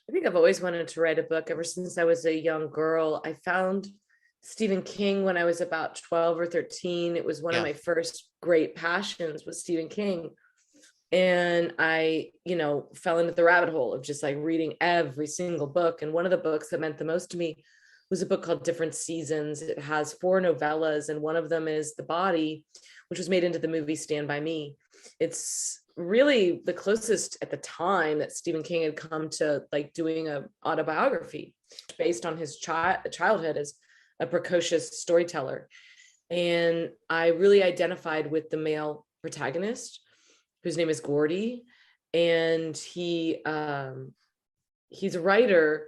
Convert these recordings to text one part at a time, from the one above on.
I think I've always wanted to write a book ever since I was a young girl. I found Stephen King when I was about 12 or 13. It was one of Yeah. my first great passions was Stephen King. And I, fell into the rabbit hole of just like reading every single book. And one of the books that meant the most to me was a book called Different Seasons. It has 4 novellas, and one of them is The Body, which was made into the movie Stand By Me. It's really the closest at the time that Stephen King had come to like doing a autobiography based on his childhood as a precocious storyteller. And I really identified with the male protagonist, whose name is Gordy, and he's a writer.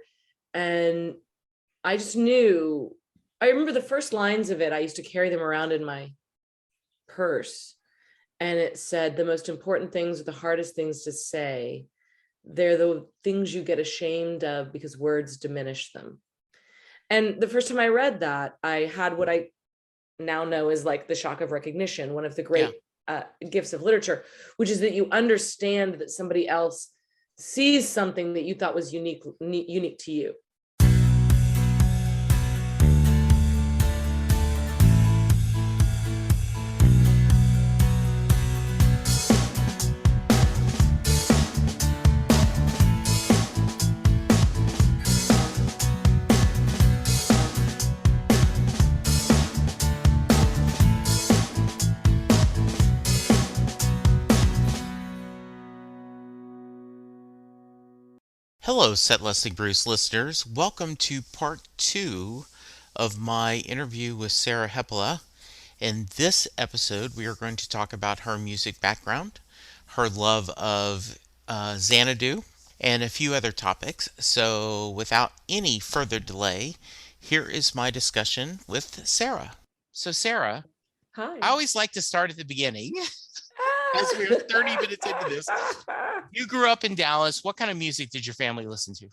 And I just knew, I remember the first lines of it, I used to carry them around in my purse, and it said, the most important things are the hardest things to say. They're the things you get ashamed of because words diminish them. And the first time I read that, I had what I now know is like the shock of recognition, one of the Yeah. great gifts of literature, which is that you understand that somebody else sees something that you thought was unique to you. Hello, Set Lusting Bruce listeners. Welcome to part 2 of my interview with Sarah Hepola. In this episode, we are going to talk about her music background, her love of Xanadu, and a few other topics. So, without any further delay, here is my discussion with Sarah. So, Sarah, I Hi. always like to start at the beginning. As we're 30 minutes into this, you grew up in Dallas. What kind of music did your family listen to?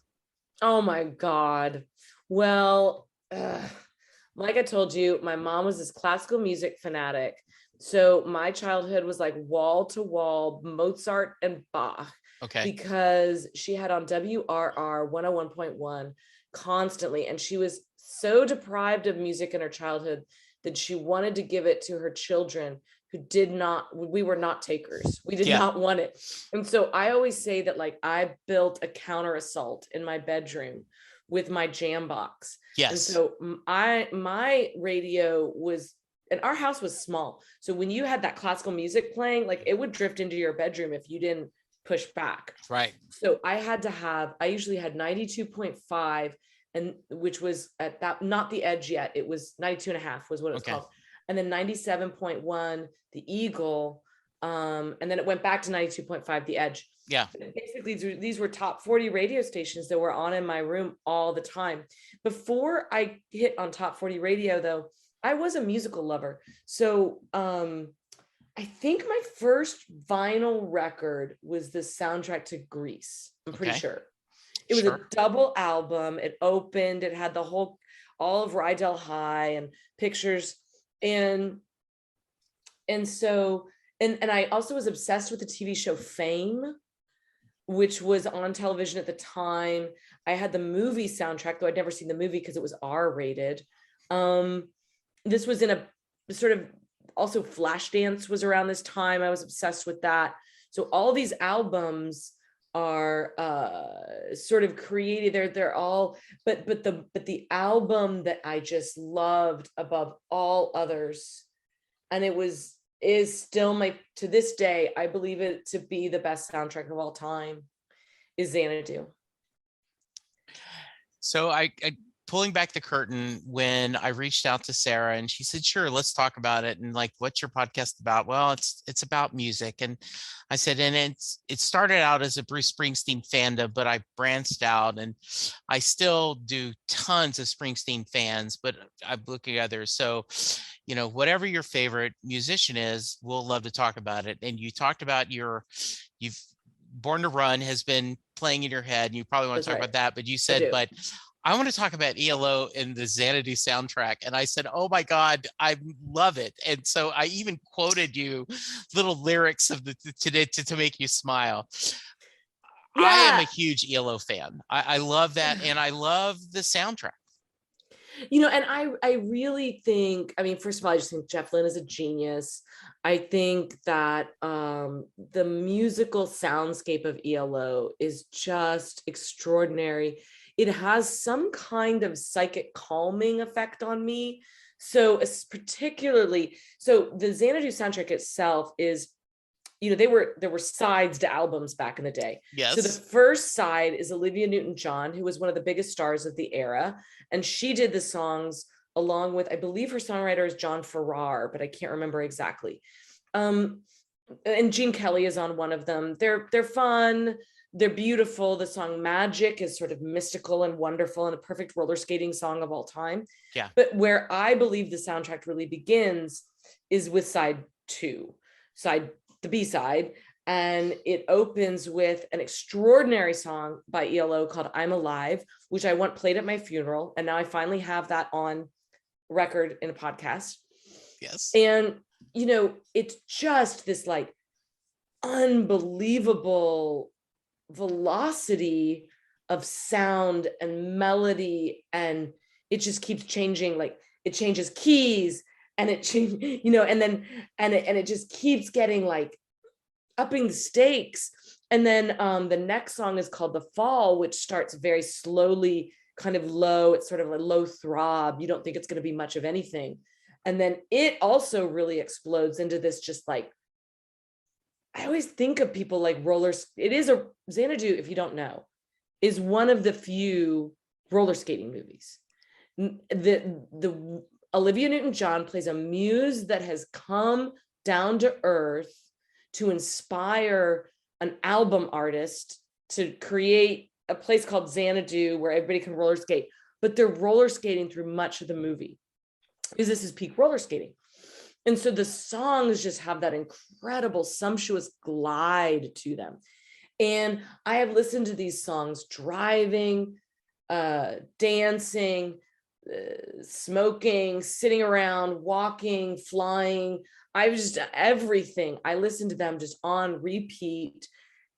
Oh my God. Well, like I told you, my mom was this classical music fanatic. So my childhood was like wall to wall Mozart and Bach, Okay. because she had on WRR 101.1 constantly. And she was so deprived of music in her childhood that she wanted to give it to her children who did not, we were not takers. We did Yeah. not want it. And so I always say that like I built a counter assault in my bedroom with my jam box. Yes. And so my radio was, and our house was small. So when you had that classical music playing, like it would drift into your bedroom if you didn't push back. Right. So I usually had 92.5, and which was at that, not the edge yet. It was 92.5 was what it was called. And then 97.1, the Eagle. And then it went back to 92.5, the Edge. Yeah. Basically, these were top 40 radio stations that were on in my room all the time. Before I hit on top 40 radio, though, I was a musical lover. So I think my first vinyl record was the soundtrack to Grease. I'm pretty sure. It was a double album. It opened, it had all of Rydell High and pictures. And so I also was obsessed with the TV show Fame, which was on television at the time. I had the movie soundtrack, though I'd never seen the movie because it was R-rated. This was in a sort of, also Flashdance was around this time. I was obsessed with that. So all these albums are sort of created. They're all, but the album that I just loved above all others, and is still to this day, I believe it to be the best soundtrack of all time, is Xanadu. So I pulling back the curtain, when I reached out to Sarah and she said, sure, let's talk about it. And like, what's your podcast about? Well, it's about music. And I said, and it started out as a Bruce Springsteen fandom, but I branched out and I still do tons of Springsteen fans, but I'm looking at others. So, whatever your favorite musician is, we'll love to talk about it. And you talked about you've Born to Run has been playing in your head, and you probably want to talk about that, but you said, but I want to talk about ELO and the Xanadu soundtrack. And I said, oh my God, I love it. And so I even quoted you little lyrics of today to make you smile. I am a Yeah. huge ELO fan. I love that. And I love the soundtrack. And I really think, I mean, first of all, I just think Jeff Lynne is a genius. I think that the musical soundscape of ELO is just extraordinary. It has some kind of psychic calming effect on me. So particularly, so the Xanadu soundtrack itself is, there were sides to albums back in the day. So the Yes. first side is Olivia Newton-John, who was one of the biggest stars of the era. And she did the songs along with, I believe her songwriter is John Farrar, but I can't remember exactly. And Gene Kelly is on one of them. They're fun. They're beautiful. The song Magic is sort of mystical and wonderful and a perfect roller skating song of all time. Yeah. But where I believe the soundtrack really begins is with side two, the B-side, and it opens with an extraordinary song by ELO called I'm Alive, which I want played at my funeral, and now I finally have that on record in a podcast. Yes. And it's just this like unbelievable velocity of sound and melody, and it just keeps changing. Like it changes keys, and it changes, and it just keeps getting like upping the stakes. And then the next song is called The Fall, which starts very slowly, kind of low. It's sort of a low throb. You don't think it's going to be much of anything. And then it also really explodes into this just like, I always think of people like rollers. It is Xanadu, if you don't know, is one of the few roller skating movies. The Olivia Newton-John plays a muse that has come down to earth to inspire an album artist to create a place called Xanadu where everybody can roller skate, but they're roller skating through much of the movie because this is peak roller skating. And so the songs just have that incredible, sumptuous glide to them. And I have listened to these songs driving, dancing, smoking, sitting around, walking, flying. I was just everything. I listened to them just on repeat,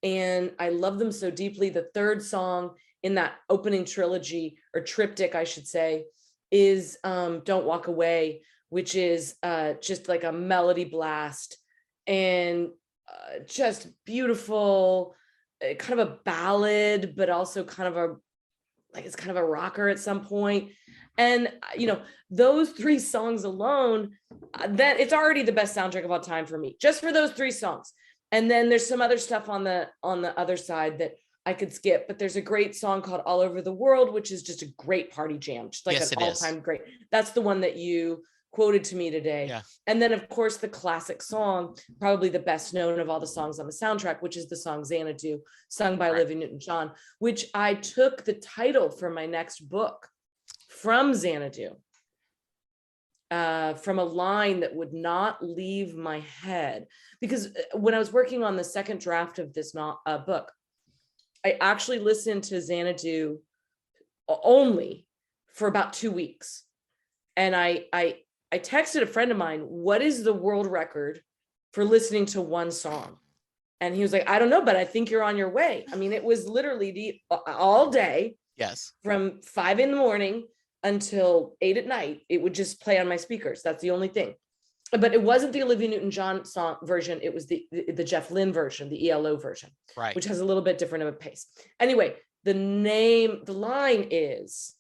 and I love them so deeply. The third song in that opening trilogy, or triptych, I should say, is Don't Walk Away, which is just like a melody blast and just beautiful, kind of a ballad, but also kind of it's kind of a rocker at some point. And those three songs alone, that it's already the best soundtrack of all time for me, just for those three songs. And then there's some other stuff on the other side that I could skip, but there's a great song called All Over the World, which is just a great party jam, just like an all-time great. That's the one that you quoted to me today. Yeah. And then of course the classic song, probably the best known of all the songs on the soundtrack, which is the song Xanadu, sung by Olivia Newton-John, which I took the title for my next book from Xanadu, from a line that would not leave my head. Because when I was working on the second draft of this book, I actually listened to Xanadu only for about 2 weeks. And I texted a friend of mine, what is the world record for listening to one song? And he was like, I don't know, but I think you're on your way. I mean, it was literally all day. Yes. From 5 a.m. until 8 p.m. It would just play on my speakers. That's the only thing. But it wasn't the Olivia Newton-John song version. It was the Jeff Lynne version, the ELO version, which has a little bit different of a pace. Anyway, the line is,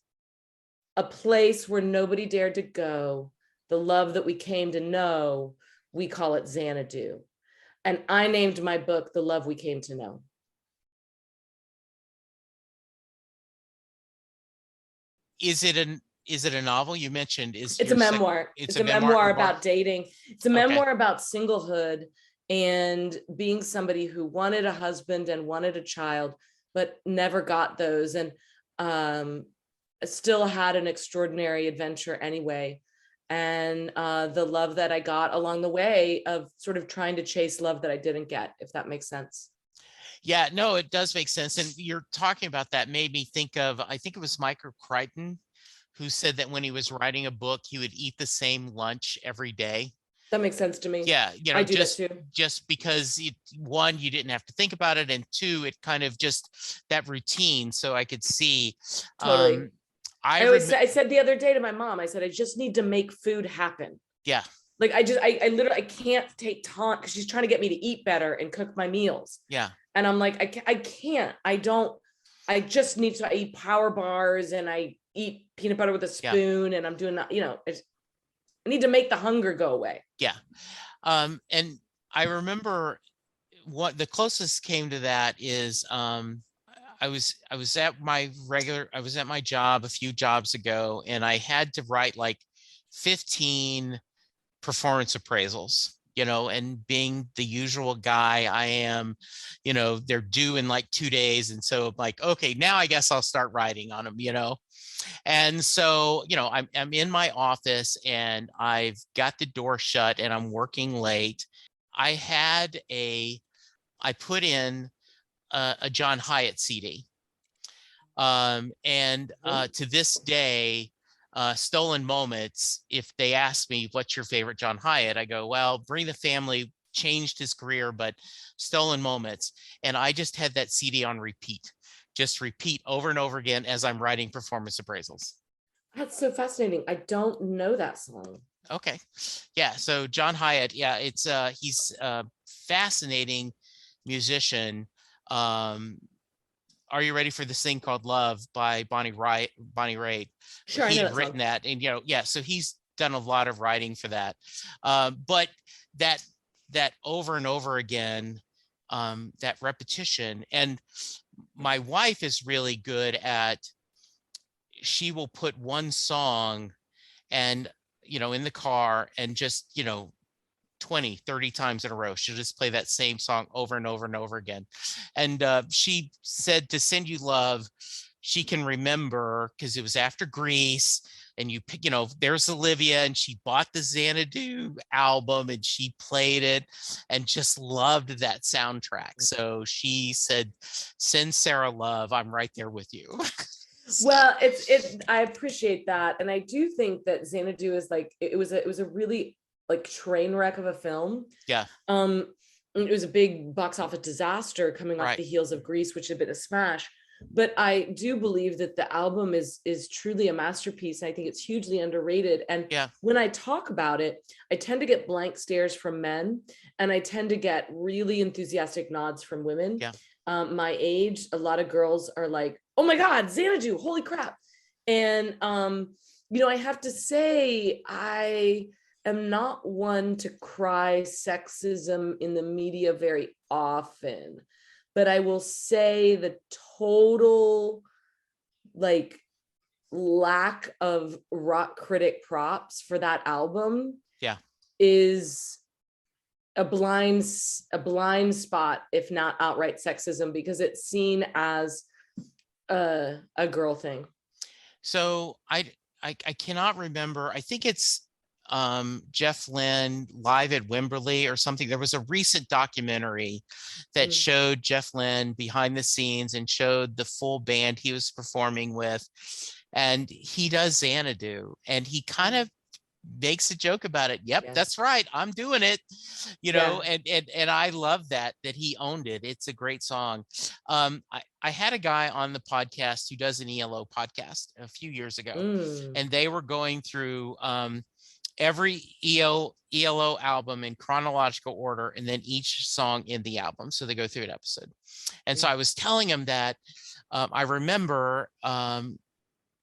a place where nobody dared to go, the love that we came to know, we call it Xanadu. And I named my book The Love We Came to Know. Is it a novel? You mentioned it's a memoir. It's a memoir about dating. It's a memoir about singlehood and being somebody who wanted a husband and wanted a child, but never got those, and still had an extraordinary adventure anyway. And the love that I got along the way of sort of trying to chase love that I didn't get, if that makes sense. Yeah, no, it does make sense. And you're talking about that made me think of, I think it was Michael Crichton who said that when he was writing a book, he would eat the same lunch every day. That makes sense to me. Yeah, I do that too. just because one, you didn't have to think about it, and two, it kind of just that routine. So I could see. Totally. I I always remember. say, I said the other day to my mom, I said, I just need to make food happen. Yeah, Like I literally, I can't take time because she's trying to get me to eat better and cook my meals. yeah, And I'm like, I can't, I just need to, I eat power bars and I eat peanut butter with a yeah, spoon and I'm doing that, I need to make the hunger go away. yeah. And I remember what the closest came to that is I was at my job a few jobs ago, and I had to write like 15 performance appraisals, and being the usual guy I am, they're due in like 2 days. And so I'm like, okay, now I guess I'll start writing on them. And so, I'm in my office and I've got the door shut and I'm working late. I put in a John Hyatt CD. And to this day, Stolen Moments, if they ask me, what's your favorite John Hyatt? I go, well, Bring the Family changed his career, but Stolen Moments. And I just had that CD on repeat, just repeat over and over again as I'm writing performance appraisals. That's so fascinating. I don't know that song. Okay. Yeah. So John Hyatt, yeah, he's a fascinating musician. Are You Ready for This Thing Called Love by Bonnie Raitt? Sure, I He know had that written song. that, and yeah, so he's done a lot of writing for that. But that over and over again, that repetition. And my wife is really good at, she will put one song and in the car and just 20, 30 times in a row. She'll just play that same song over and over and over again. And she said To Send You Love, she can remember because it was after Grease, and you pick, there's Olivia, and she bought the Xanadu album and she played it and just loved that soundtrack. So she said, send Sarah love, I'm right there with you. Well, I appreciate that. And I do think that Xanadu is like, it was a really like train wreck of a film. Yeah. It was a big box office disaster coming off Right. the heels of Grease, which had been a smash. But I do believe that the album is truly a masterpiece. I think it's hugely underrated. And Yeah. when I talk about it, I tend to get blank stares from men, and I tend to get really enthusiastic nods from women. Yeah. My age, a lot of girls are like, oh my God, Xanadu, holy crap. And, I have to say, I am not one to cry sexism in the media very often, but I will say the total like lack of rock critic props for that album Yeah. is a blind spot, if not outright sexism, because it's seen as a girl thing. So I cannot remember. I think it's Jeff Lynne live at Wembley or something. There was a recent documentary that showed Jeff Lynne behind the scenes and showed the full band he was performing with, and he does Xanadu, and he kind of makes a joke about it. Yep, that's right, I'm doing it, and I love that he owned it. It's a great song. I had a guy on the podcast who does an ELO podcast a few years ago, and they were going through every ELO album in chronological order, and then each song in the album. So they go through an episode. And so I was telling him that I remember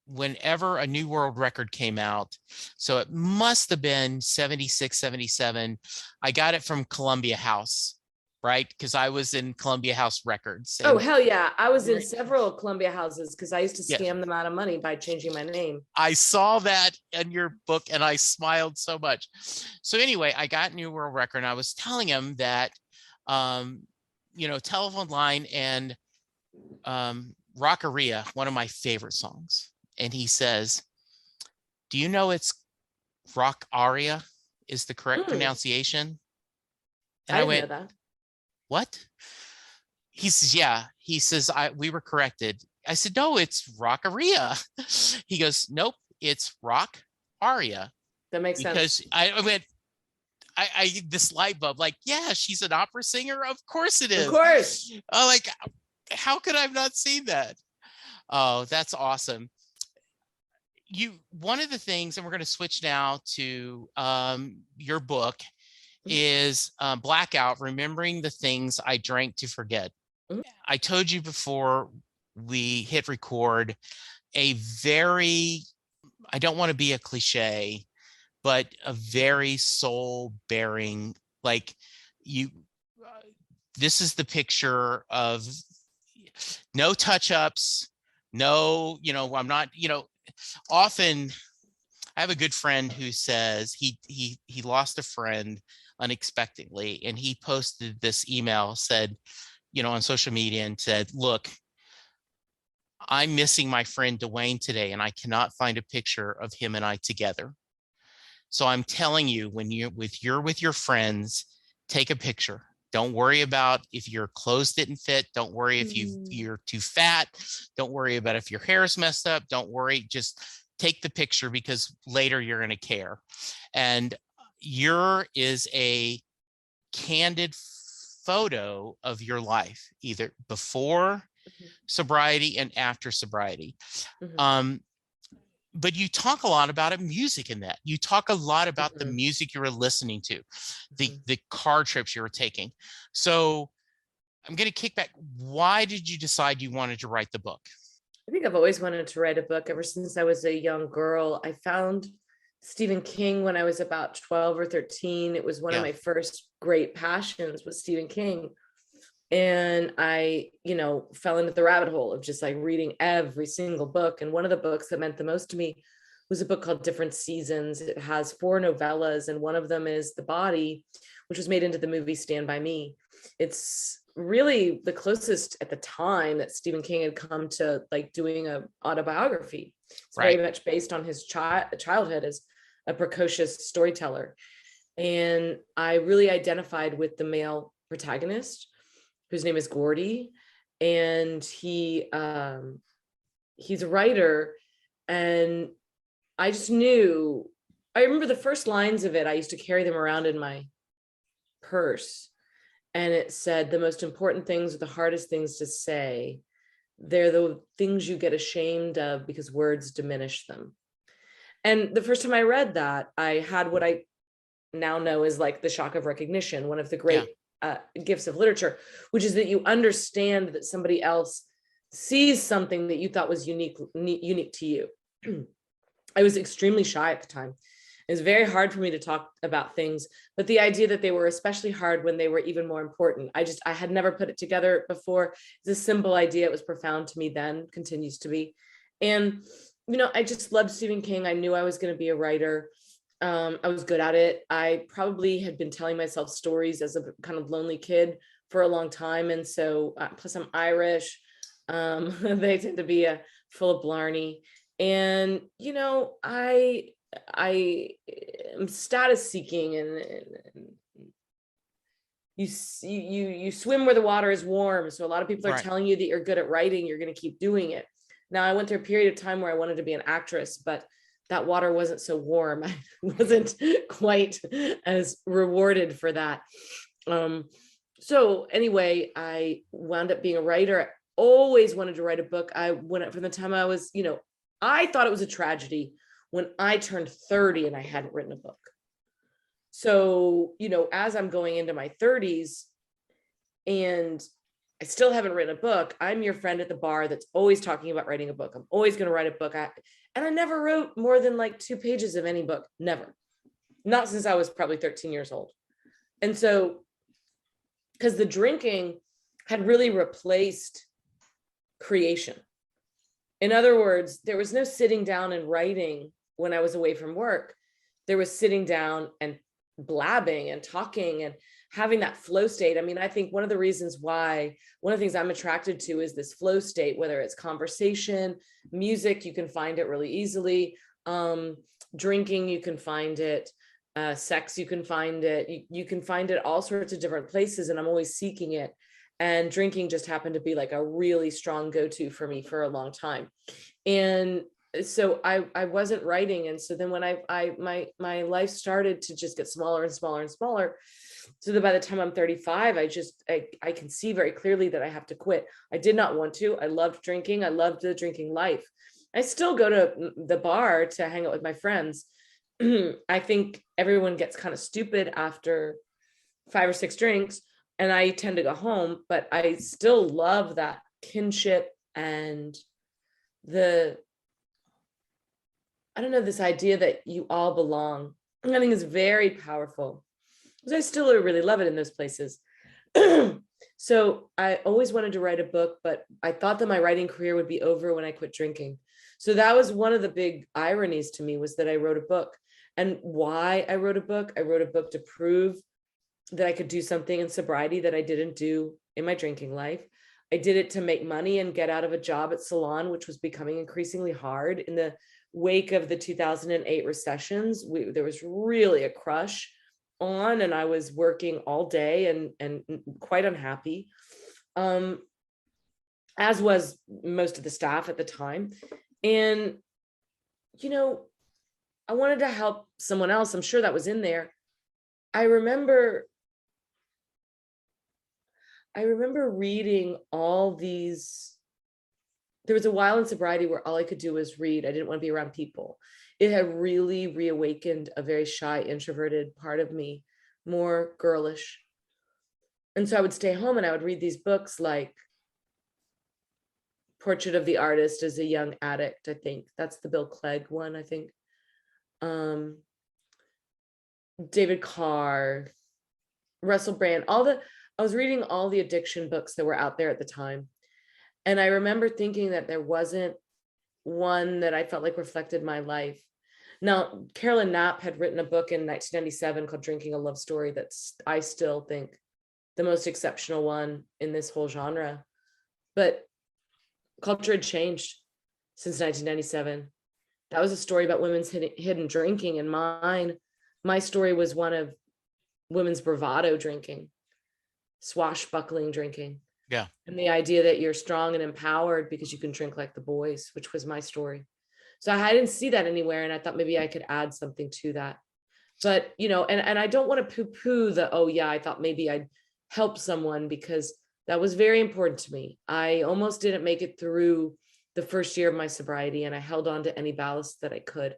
whenever a New World record came out, so it must have been 76, 77, I got it from Columbia House, right? Because I was in Columbia House Records. Oh, hell yeah. I was in several Columbia houses because I used to scam them out of money by changing my name. I saw that in your book and I smiled so much. So anyway, I got New World Record, and I was telling him that, Telephone Line and Rockaria, one of my favorite songs. And he says, do you know it's Rock Aria is the correct pronunciation? And I went, know that. What? He says, yeah. He says, we were corrected. I said, no, it's Rockaria. He goes, nope, it's Rock Aria. That makes sense. Because I went, this light bulb, like, yeah, she's an opera singer. Of course it Of is. course. Like, how could I have not seen that? Oh, that's awesome. One of the things, and we're going to switch now to your book, is Blackout, Remembering the Things I Drank to Forget. I told you before we hit record, a very, I don't want to be a cliche, but a very soul bearing, like this is the picture of no touch ups, no, I'm not, often I have a good friend who says he lost a friend unexpectedly, and he posted this email, said, on social media, and said, look, I'm missing my friend Dwayne today, and I cannot find a picture of him and I together. So I'm telling you, when you're with your friends, take a picture. Don't worry about if your clothes didn't fit. Don't worry if you're too fat. Don't worry about if your hair is messed up. Don't worry. Just take the picture, because later you're going to care. And your is a candid photo of your life, either before sobriety and after sobriety. But you talk a lot about music in that. You talk a lot about the music you were listening to, the car trips you were taking. So I'm going to kick back. Why did you decide you wanted to write the book? I think I've always wanted to write a book ever since I was a young girl. I found Stephen King when I was about 12 or 13. It was one of my first great passions, was Stephen King. And I, fell into the rabbit hole of just like reading every single book. And one of the books that meant the most to me was a book called Different Seasons. It has 4 novellas, and one of them is The Body, which was made into the movie Stand By Me. It's really the closest at the time that Stephen King had come to like doing an autobiography. It's very much based on his childhood as a precocious storyteller. And I really identified with the male protagonist, whose name is Gordy, and he's a writer. And I just knew, I remember the first lines of it, I used to carry them around in my purse, and it said, the most important things are the hardest things to say. They're the things you get ashamed of because words diminish them. And the first time I read that, I had what I now know is like the shock of recognition, one of the great gifts of literature, which is that you understand that somebody else sees something that you thought was unique to you. I was extremely shy at the time. It was very hard for me to talk about things, but the idea that they were especially hard when they were even more important, I had never put it together before. It's a simple idea. It was profound to me then, continues to be. And, I just loved Stephen King. I knew I was going to be a writer. I was good at it. I probably had been telling myself stories as a kind of lonely kid for a long time. And so, plus I'm Irish. They tend to be full of blarney. And, I am status seeking, and you swim where the water is warm. So a lot of people are telling you that you're good at writing, you're going to keep doing it. Now, I went through a period of time where I wanted to be an actress, but that water wasn't so warm. I wasn't quite as rewarded for that. So anyway, I wound up being a writer. I always wanted to write a book. From the time I was, I thought it was a tragedy when I turned 30 and I hadn't written a book. So, as I'm going into my 30s and I still haven't written a book, I'm your friend at the bar that's always talking about writing a book. I'm always going to write a book. And I never wrote more than like 2 pages of any book. Never. Not since I was probably 13 years old. And so, because the drinking had really replaced creation. In other words, there was no sitting down and writing when I was away from work. There was sitting down and blabbing and talking and having that flow state. I mean, I think one of the things I'm attracted to is this flow state, whether it's conversation, music, you can find it really easily. Drinking, you can find it. Sex, you can find it. You can find it all sorts of different places, and I'm always seeking it. And drinking just happened to be like a really strong go-to for me for a long time. And so I wasn't writing. And so then when my life started to just get smaller and smaller and smaller, so that by the time I'm 35, I can see very clearly that I have to quit. I did not want to. I loved drinking. I loved the drinking life. I still go to the bar to hang out with my friends. I think everyone gets kind of stupid after 5 or 6 drinks, and I tend to go home, but I still love that kinship and the, I don't know, this idea that you all belong. I think is very powerful. Because I still really love it in those places. So I always wanted to write a book, but I thought that my writing career would be over when I quit drinking. So that was one of the big ironies to me, was that I wrote a book. And why I wrote a book to prove that I could do something in sobriety that I didn't do in my drinking life. I did it to make money and get out of a job at Salon, which was becoming increasingly hard in the wake of the 2008 recessions. There was really a crush on, and I was working all day and quite unhappy, as was most of the staff at the time. And, you know, I wanted to help someone else. I'm sure that was in there. I remember reading all these. There was a while in sobriety where all I could do was read. I didn't want to be around people. It had really reawakened a very shy, introverted part of me, more girlish. And so I would stay home and I would read these books like Portrait of the Artist as a Young Addict. I think that's the Bill Clegg one, I think. David Carr, Russell Brand, I was reading all the addiction books that were out there at the time. And I remember thinking that there wasn't one that I felt like reflected my life. Now, Carolyn Knapp had written a book in 1997 called Drinking: A Love Story that's, I still think, the most exceptional one in this whole genre. But culture had changed since 1997. That was a story about women's hidden drinking, and my story was one of women's bravado drinking, swashbuckling drinking. Yeah. And the idea that you're strong and empowered because you can drink like the boys, which was my story. So I didn't see that anywhere. And I thought maybe I could add something to that. But, you know, and I don't want to poo-poo the, oh yeah, I thought maybe I'd help someone, because that was very important to me. I almost didn't make it through the first year of my sobriety, and I held on to any ballast that I could.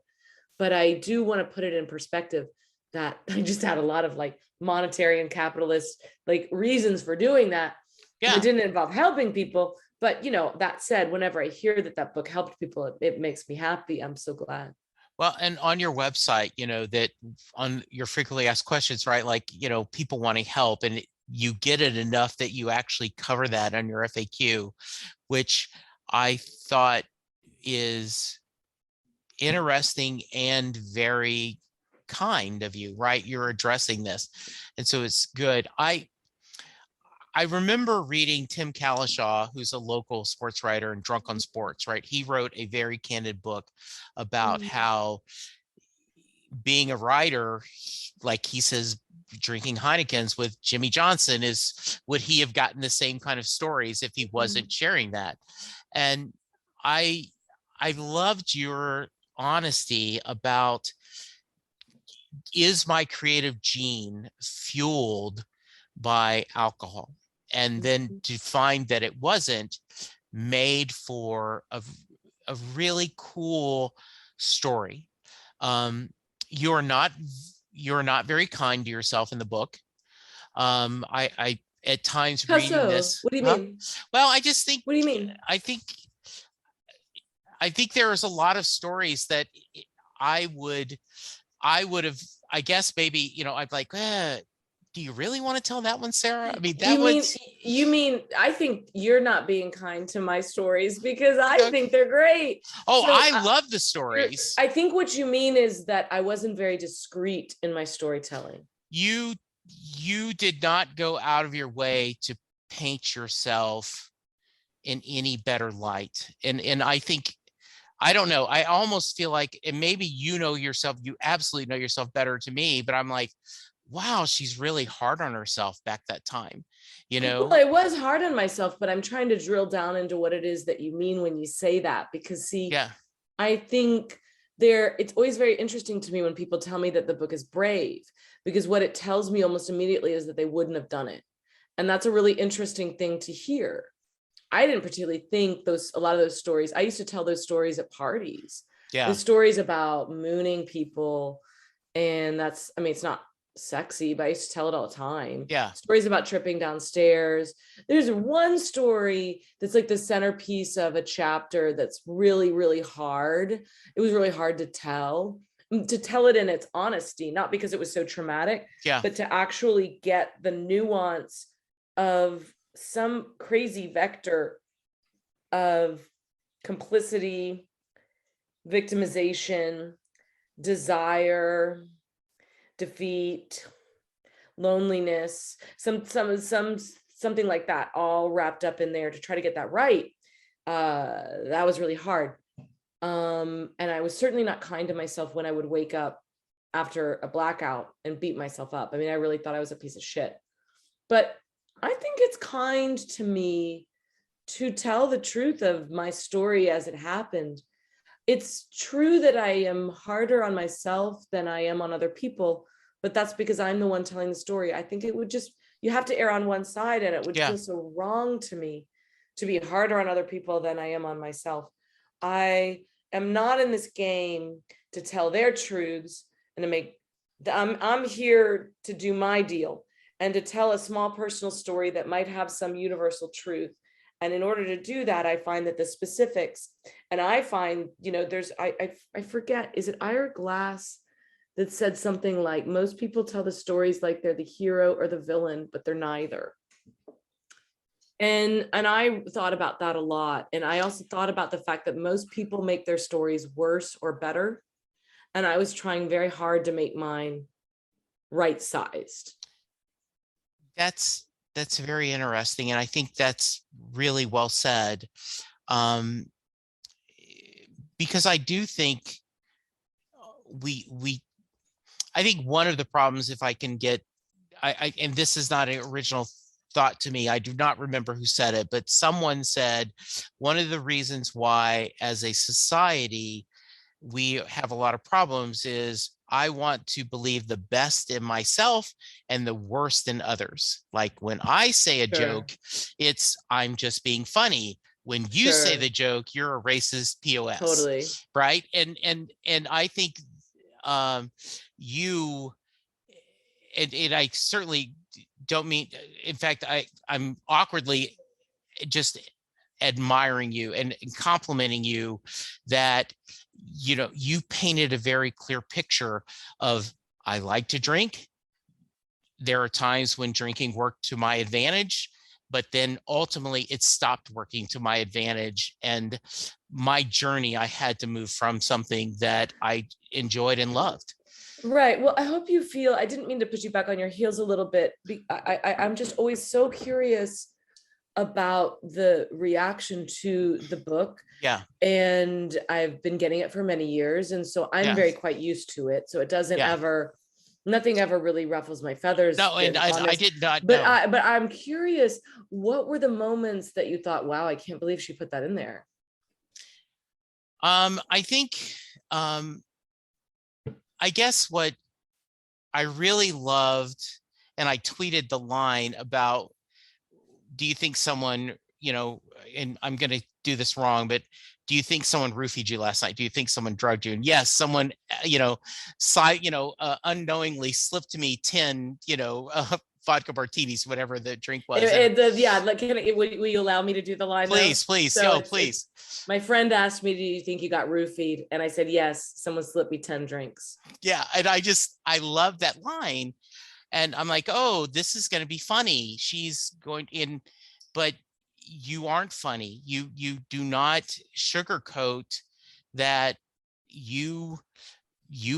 But I do want to put it in perspective that I just had a lot of like monetary and capitalist like reasons for doing that. Yeah. It didn't involve helping people. But, you know, that said, whenever I hear that book helped people, it makes me happy. I'm so glad. Well, and on your website, you know, that on your frequently asked questions, right? Like, you know, people wanting help, and you get it enough that you actually cover that on your FAQ, which I thought is interesting and very kind of you, right? You're addressing this. And so it's good. I remember reading Tim Kalishaw, who's a local sports writer and Drunk on Sports, right? He wrote a very candid book about how being a writer, like he says, drinking Heineken's with Jimmy Johnson would he have gotten the same kind of stories if he wasn't sharing that? And I loved your honesty about, is my creative gene fueled by alcohol? And then to find that it wasn't, made for a really cool story. You're not very kind to yourself in the book. I at times How reading so? this. What do you mean? Well, I just think. What do you mean? I think there is a lot of stories that I would have. I guess maybe, you know, I'd like, do you really want to tell that one, Sarah? I mean, you mean I think you're not being kind to my stories, because I think they're great. Oh, so I love the stories. I think what you mean is that I wasn't very discreet in my storytelling. You did not go out of your way to paint yourself in any better light. And I think, I don't know, I almost feel like, and maybe you know yourself, you absolutely know yourself better to me, but I'm like, wow, she's really hard on herself back that time, you know? Well, I was hard on myself, but I'm trying to drill down into what it is that you mean when you say that, because see, I think it's always very interesting to me when people tell me that the book is brave, because what it tells me almost immediately is that they wouldn't have done it. And that's a really interesting thing to hear. I didn't particularly think a lot of those stories, I used to tell those stories at parties, the Yeah. stories about mooning people. And that's, I mean, it's not sexy, but I used to tell it all the time. Yeah. Stories about tripping downstairs. There's one story that's like the centerpiece of a chapter that's really, really hard. It was really hard to tell it in its honesty, not because it was so traumatic, Yeah. but to actually get the nuance of some crazy vector of complicity, victimization, desire, defeat, loneliness, something like that, all wrapped up in there to try to get that right. That was really hard. And I was certainly not kind to myself when I would wake up after a blackout and beat myself up. I mean, I really thought I was a piece of shit. But I think it's kind to me to tell the truth of my story as it happened. It's true that I am harder on myself than I am on other people, but that's because I'm the one telling the story. I think it would just, you have to err on one side, and it would Yeah. feel so wrong to me to be harder on other people than I am on myself. I am not in this game to tell their truths and to make, I'm here to do my deal and to tell a small personal story that might have some universal truth. And in order to do that, I find that the specifics, and I find, there's, I forget, is it Ira Glass that said something like, most people tell the stories like they're the hero or the villain, but they're neither. And I thought about that a lot. And I also thought about the fact that most people make their stories worse or better. And I was trying very hard to make mine right-sized. That's very interesting. And I think that's really well said. Because I do think I think one of the problems, if I can get, and this is not an original thought to me, I do not remember who said it, but someone said one of the reasons why as a society we have a lot of problems is I want to believe the best in myself and the worst in others. Like when I say a joke, it's I'm just being funny. When you say the joke, you're a racist POS. Totally. Right. And I think you, and I certainly don't mean, in fact, I'm awkwardly just admiring you and complimenting you that you painted a very clear picture of, I like to drink. There are times when drinking worked to my advantage, but then ultimately it stopped working to my advantage. And my journey, I had to move from something that I enjoyed and loved. Right. Well, I hope you feel, I didn't mean to put you back on your heels a little bit. I'm just always so curious about the reaction to the book. Yeah. And I've been getting it for many years. And so I'm very quite used to it. So it doesn't nothing ever really ruffles my feathers. No, and I did not but know. But I'm curious, what were the moments that you thought, wow, I can't believe she put that in there? I think, I guess what I really loved, and I tweeted the line about, do you think someone, and I'm going to do this wrong, but do you think someone roofied you last night? Do you think someone drugged you? And yes, someone, unknowingly slipped to me 10, vodka martinis, whatever the drink was. Like, will you allow me to do the line? Please, though? please. So please. My friend asked me, do you think you got roofied? And I said, yes, someone slipped me 10 drinks. Yeah. And I love that line. And I'm like, oh, this is going to be funny. She's going in, but you aren't funny. You do not sugarcoat that you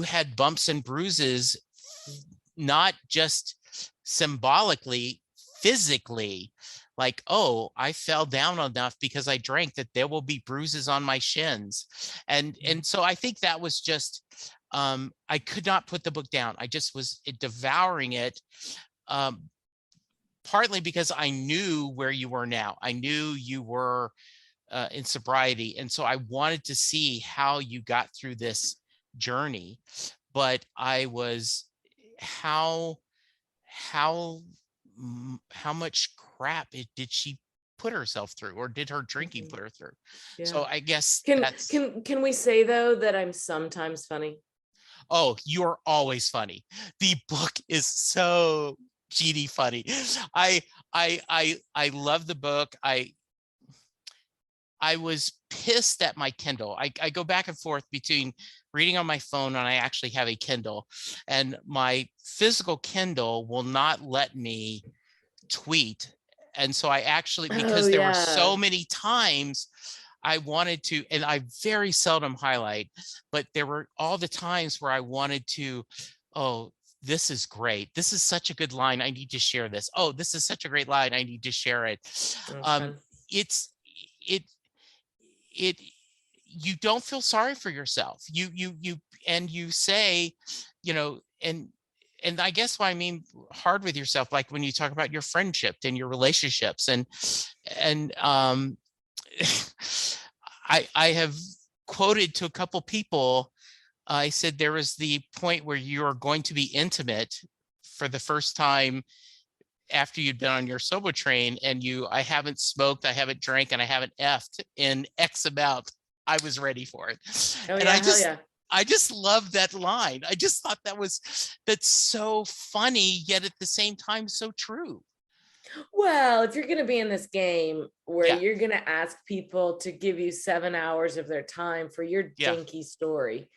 had bumps and bruises, not just symbolically, physically, like, oh, I fell down enough because I drank that there will be bruises on my shins. And so I think that was just, I could not put the book down. I just was devouring it. Partly because I knew where you were now. I knew you were in sobriety. And so I wanted to see how you got through this journey, but how, how, how much crap did she put herself through, or did her drinking Mhm. put her through? Yeah. So I guess Can that's, can we say though that I'm sometimes funny? oh, you're always funny. The book is so GD funny. I I love the book. I was pissed at my Kindle. I go back and forth between reading on my phone, and I actually have a Kindle, and my physical Kindle will not let me tweet. And so I actually, Oh because there were yeah. so many times I wanted to, and I very seldom highlight, but there were all the times where I wanted to, oh, this is great. This is such a good line. I need to share this. Oh, this is such a great line. I need to share it. That's Um, fun. it's it it you don't feel sorry for yourself. And you say, you know, and I guess what I mean hard with yourself, like when you talk about your friendship and your relationships, and I have quoted to a couple people. I said there was the point where you are going to be intimate for the first time after you'd been on your sober train, and I haven't smoked, I haven't drank, and I haven't effed in X amount. I was ready for it. Oh And yeah, hell yeah. I just love that line. I just thought that's so funny, yet at the same time so true. Well, if you're going to be in this game where Yeah, you're going to ask people to give you 7 hours of their time for your yeah, dinky story,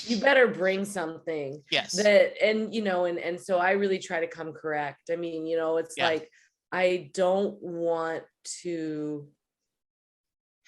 you better bring something yes, that, and and so I really try to come correct. I mean, it's yeah, like I don't want to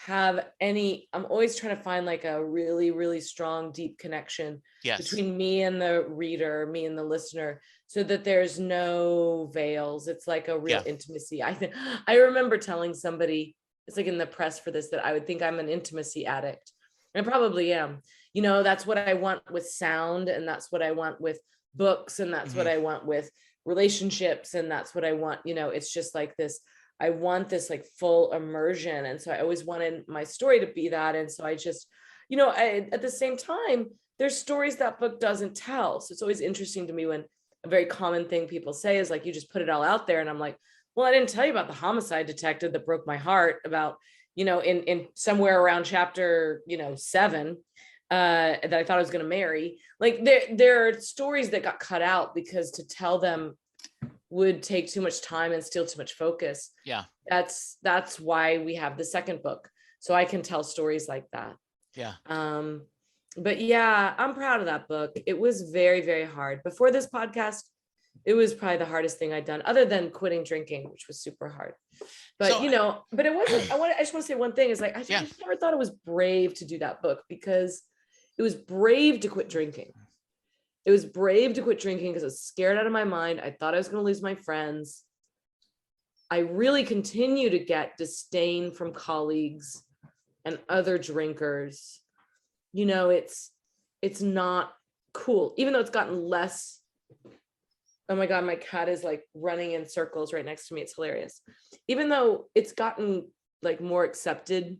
have any, I'm always trying to find like a really, really strong, deep connection yes, between me and the reader, me and the listener, so that there's no veils. It's like a real yeah, intimacy. I think I remember telling somebody, it's like in the press for this, that I would think I'm an intimacy addict. And I probably am. That's what I want with sound, and that's what I want with books, and that's what mhm, I want with relationships, and that's what I want. It's just like this, I want this like full immersion. And so I always wanted my story to be that. And so I just, at the same time, there's stories that book doesn't tell. So it's always interesting to me when a very common thing people say is like, you just put it all out there. And I'm like, well, I didn't tell you about the homicide detective that broke my heart about, in somewhere around chapter, 7, that I thought I was going to marry. Like there are stories that got cut out because to tell them would take too much time and steal too much focus. yeah, That's why we have the second book, so I can tell stories like that. yeah. But yeah, I'm proud of that book. It was very, very hard. Before this podcast, it was probably the hardest thing I'd done, other than quitting drinking, which was super hard. But So but it wasn't. I just want to say one thing is like I yeah, never thought it was brave to do that book, because it was brave to quit drinking. It was brave to quit drinking because I was scared out of my mind. I thought I was going to lose my friends. I really continue to get disdain from colleagues and other drinkers. It's not cool, even though it's gotten less. Oh my God, my cat is like running in circles right next to me. It's hilarious. Even though it's gotten like more accepted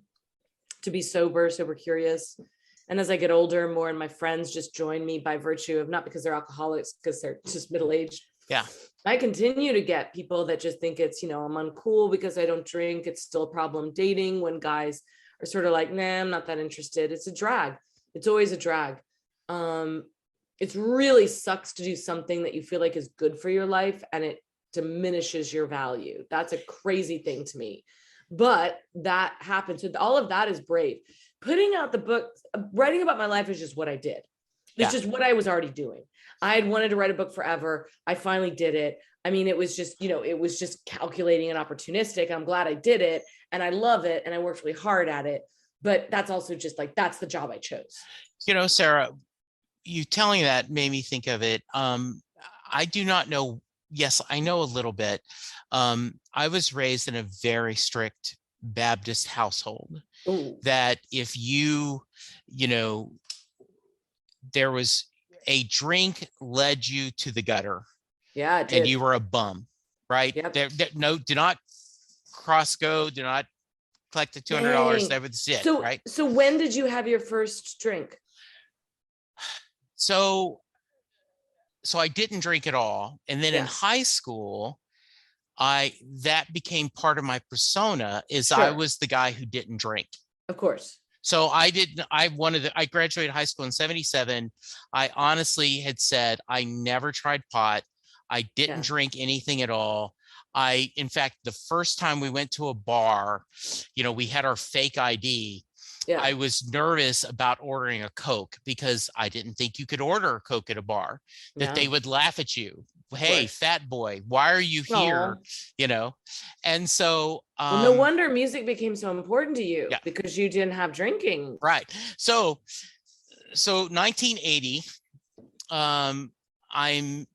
to be sober curious. And as I get older, more and my friends just join me by virtue of, not because they're alcoholics, because they're just middle-aged. yeah, I continue to get people that just think it's, I'm uncool because I don't drink. It's still a problem dating when guys are sort of like, nah, I'm not that interested. It's a drag. It's always a drag. It really sucks to do something that you feel like is good for your life and it diminishes your value. That's a crazy thing to me. But that happens. So all of that is brave. Putting out the book, writing about my life is just what I did. It's yeah. just what I was already doing. I had wanted to write a book forever. I finally did it. I mean, it was just, it was just calculating and opportunistic. I'm glad I did it and I love it and I worked really hard at it. But that's also just like, that's the job I chose. Sarah, you telling that made me think of it. I do not know. Yes, I know a little bit. I was raised in a very strict Baptist household Ooh, that if you know, there was a drink led you to the gutter yeah, it and did. you were a bum, right? Yep. No, do not cross go, do not collected $200. Dang. That was it, So, right? so when did you have your first drink? So I didn't drink at all. And then in Yeah, high school, that became part of my persona, is I sure. was the guy who didn't drink. Of course. So I graduated high school in 77. I honestly had said I never tried pot. I didn't Yeah. drink anything at all. In fact, the first time we went to a bar, we had our fake ID. Yeah. I was nervous about ordering a Coke because I didn't think you could order a Coke at a bar, that they No, would laugh at you. of Hey, course. fat boy, why are you here? Oh, You know? And so, well, no wonder music became so important to you yeah, because you didn't have drinking. right. So 1980, um, I'm,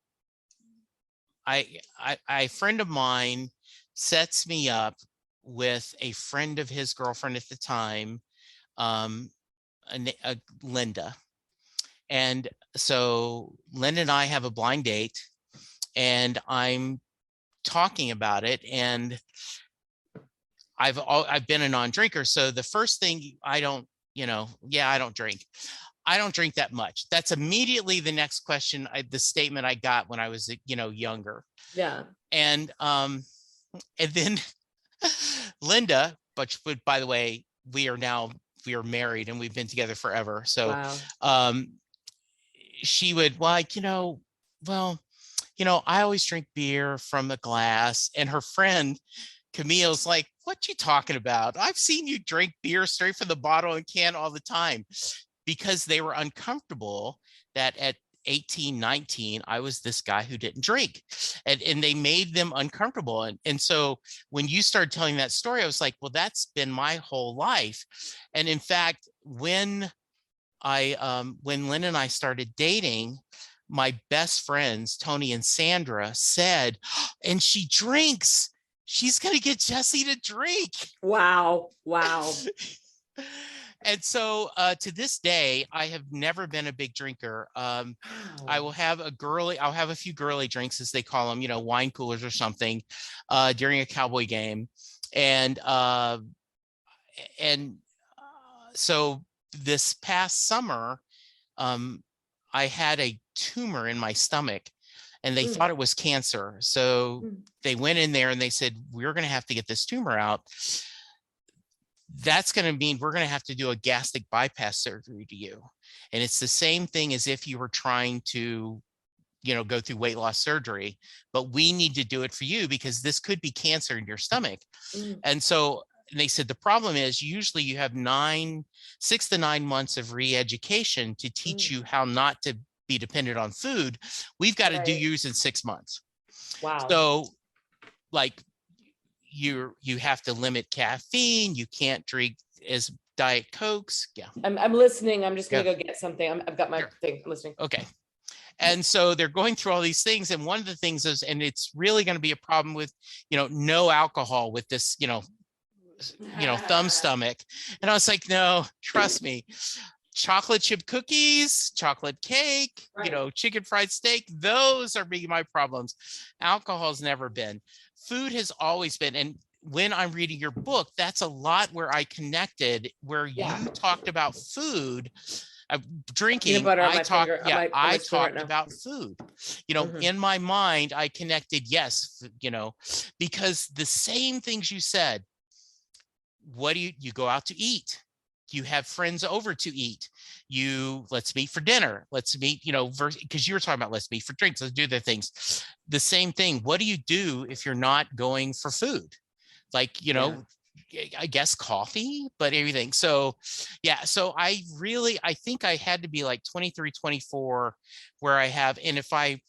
a friend of mine sets me up with a friend of his girlfriend at the time, um, Linda. And so Linda and I have a blind date, and I'm talking about it. And I've been a non-drinker. So the first thing I don't drink. I don't drink that much. That's immediately the next question, the statement I got when I was, younger. Yeah. And then Linda, but by the way, we are married and we've been together forever. So Wow. she would I always drink beer from a glass. And her friend Camille's like, what you talking about? I've seen you drink beer straight from the bottle and can all the time, because they were uncomfortable that at 18, 19, I was this guy who didn't drink, and they made them uncomfortable. And so when you started telling that story, I was like, well, that's been my whole life. And in fact, when Lynn and I started dating, my best friends, Tony and Sandra, said, and she drinks. She's going to get Jesse to drink. Wow. Wow. And so to this day, I have never been a big drinker. I will have I'll have a few girly drinks, as they call them, wine coolers or something, during a Cowboy game. And so this past summer, I had a tumor in my stomach, and they thought it was cancer. So they went in there and they said, we're going to have to get this tumor out. That's going to mean we're going to have to do a gastric bypass surgery to you. And it's the same thing as if you were trying to, go through weight loss surgery, but we need to do it for you because this could be cancer in your stomach. And so they said, the problem is usually you have 6 to 9 months of re-education to teach you how not to be dependent on food. We've got to do yours in 6 months. Wow. So like, you have to limit caffeine. You can't drink as Diet Cokes. Yeah. I'm listening. I'm just going to go get something. I've got my thing. I'm listening. Okay. And so they're going through all these things. And one of the things is, and it's really going to be a problem with, no alcohol with this, thumb stomach. And I was like, no, trust me. Chocolate chip cookies, chocolate cake, chicken fried steak. Those are being my problems. Alcohol's never been. Food has always been. And when I'm reading your book, that's a lot where I connected, where you talked about food, drinking. I talked about food. In my mind, I connected, yes, because the same things you said. What do you go out to eat? You have friends over to eat. Let's meet for dinner. Let's meet, because you were talking about let's meet for drinks. Let's do the things. The same thing. What do you do if you're not going for food? Like, I guess coffee, but everything. So, yeah. So I think I had to be like 23, 24 where I have, and I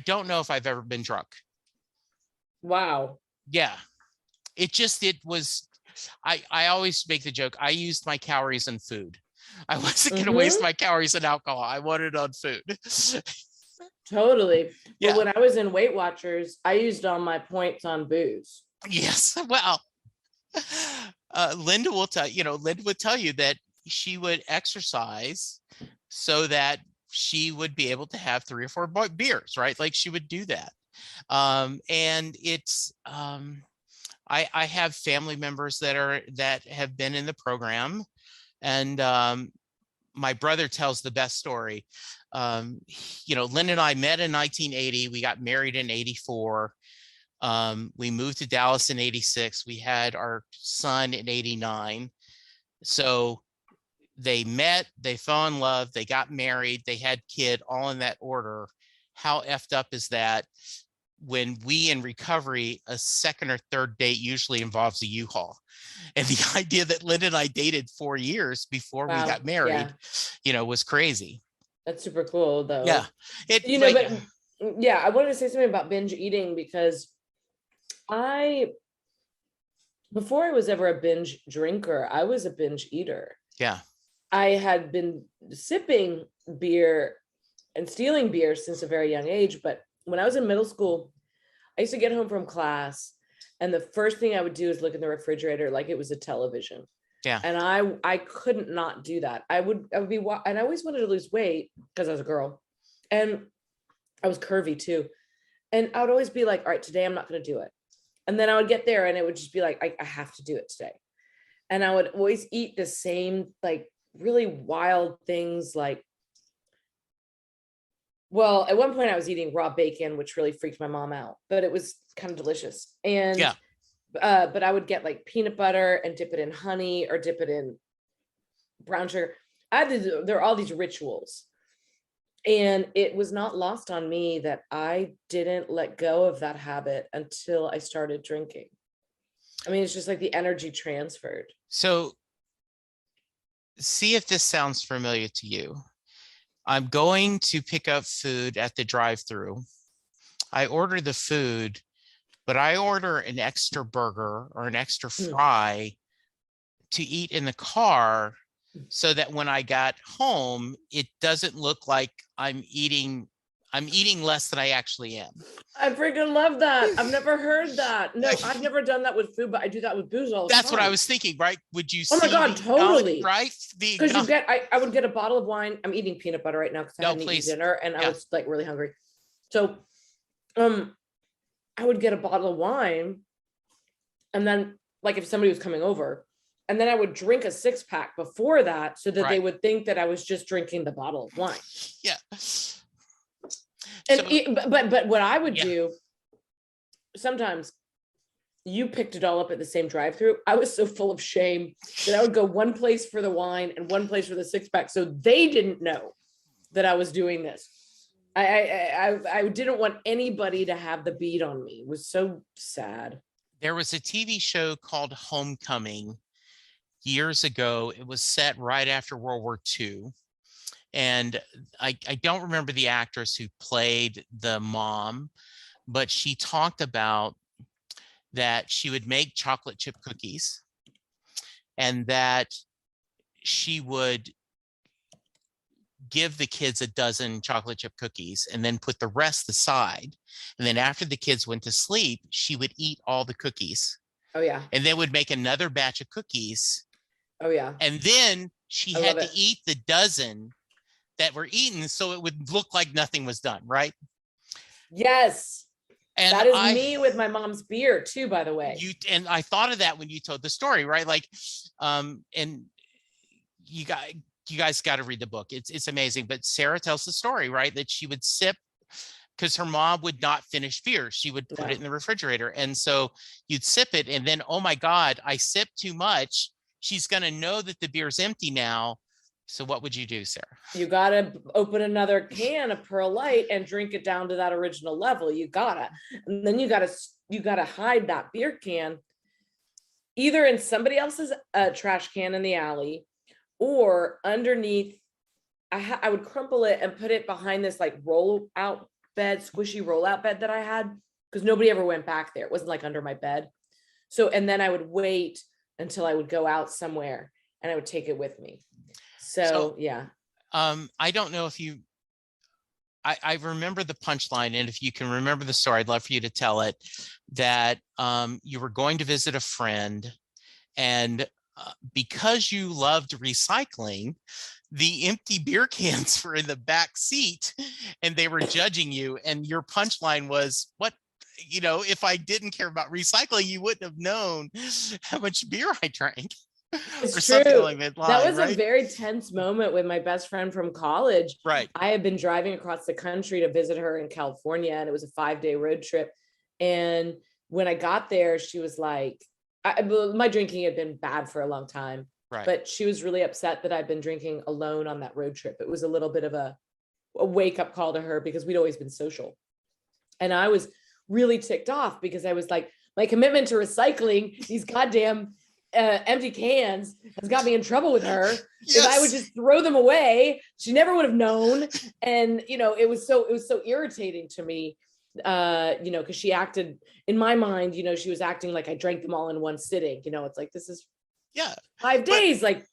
don't know if I've ever been drunk. Wow. Yeah. It was, I always make the joke, I used my calories in food. I wasn't going to waste my calories in alcohol. I wanted it on food. Totally. Yeah. But when I was in Weight Watchers, I used all my points on booze. Yes. Well, Linda would tell you that she would exercise so that she would be able to have 3 or 4 beers, right? Like she would do that. And it's, I have family members that have been in the program, and my brother tells the best story. Lynn and I met in 1980. We got married in 84. We moved to Dallas in 86. We had our son in 89. So they met, they fell in love, they got married, they had kid, all in that order. How effed up is that? When we in recovery, a second or third date usually involves a U-Haul. And the idea that Lynn and I dated 4 years before we got married, was crazy. That's super cool though. Yeah. But yeah, I wanted to say something about binge eating, because before I was ever a binge drinker, I was a binge eater. Yeah. I had been sipping beer and stealing beer since a very young age. But when I was in middle school, I used to get home from class, and the first thing I would do is look in the refrigerator like it was a television. Yeah. And I couldn't not do that. I would be, and I always wanted to lose weight because I was a girl, and I was curvy too. And I would always be like, all right, today I'm not going to do it. And then I would get there and it would just be like, I have to do it today. And I would always eat the same, like really wild things. Like, well, at one point I was eating raw bacon, which really freaked my mom out, but it was kind of delicious. And yeah. But I would get like peanut butter and dip it in honey or dip it in brown sugar. There are all these rituals. And it was not lost on me that I didn't let go of that habit until I started drinking. I mean, it's just like the energy transferred. So see if this sounds familiar to you. I'm going to pick up food at the drive-thru. I order the food, but I order an extra burger or an extra fry to eat in the car, so that when I got home, it doesn't look like I'm eating less than I actually am. I freaking love that. I've never heard that. No, I've never done that with food, but I do that with booze all the time. That's what I was thinking, right? Would you Oh my God, totally. Right? Because I would get a bottle of wine. I'm eating peanut butter right now because I hadn't eaten dinner and I was like really hungry. So I would get a bottle of wine, and then like if somebody was coming over, and then I would drink a 6-pack before that so that they would think that I was just drinking the bottle of wine. Yeah. And but what I would do sometimes, you picked it all up at the same drive-thru. I was so full of shame that I would go one place for the wine and one place for the 6-pack, so they didn't know that I was doing this. I didn't want anybody to have the beat on me. It was so sad. There was a TV show called Homecoming years ago. It was set right after World War II. And I don't remember the actress who played the mom, but she talked about that she would make chocolate chip cookies and that she would give the kids a dozen chocolate chip cookies and then put the rest aside. And then after the kids went to sleep, she would eat all the cookies. Oh, yeah. And then would make another batch of cookies. Oh, yeah. And then she had to eat the dozen that were eaten so it would look like nothing was done, right? Yes. And that is me with my mom's beer too, by the way. And I thought of that when you told the story, right? Like, and you guys got to read the book. It's amazing. But Sarah tells the story, right? That she would sip because her mom would not finish beer. She would put it in the refrigerator. And so you'd sip it and then, oh my God, I sipped too much. She's going to know that the beer's empty now. So what would you do, Sarah? You got to open another can of Pearl Light and drink it down to that original level. You gotta, and then you gotta hide that beer can either in somebody else's trash can in the alley or underneath. I would crumple it and put it behind this like roll out bed, squishy rollout bed that I had because nobody ever went back there. It wasn't like under my bed. So, and then I would wait until I would go out somewhere and I would take it with me. So yeah. I don't know if I remember the punchline, and if you can remember the story, I'd love for you to tell it, that you were going to visit a friend and because you loved recycling, the empty beer cans were in the back seat and they were judging you. And your punchline was, what if I didn't care about recycling, you wouldn't have known how much beer I drank or It's something true. along that That line, was a right? very tense moment with my best friend from college. Right. I had been driving across the country to visit her in California, and it was a 5-day road trip. And when I got there, she was like, my drinking had been bad for a long time, Right. but she was really upset that I'd been drinking alone on that road trip. It was a little bit of a wake up call to her because we'd always been social. And I was really ticked off because I was like, my commitment to recycling these goddamn empty cans has got me in trouble with her. Yes. If I would just throw them away, she never would have known. And it was so irritating to me, because she acted, in my mind, she was acting like I drank them all in one sitting. It's like, this is 5 days. Like,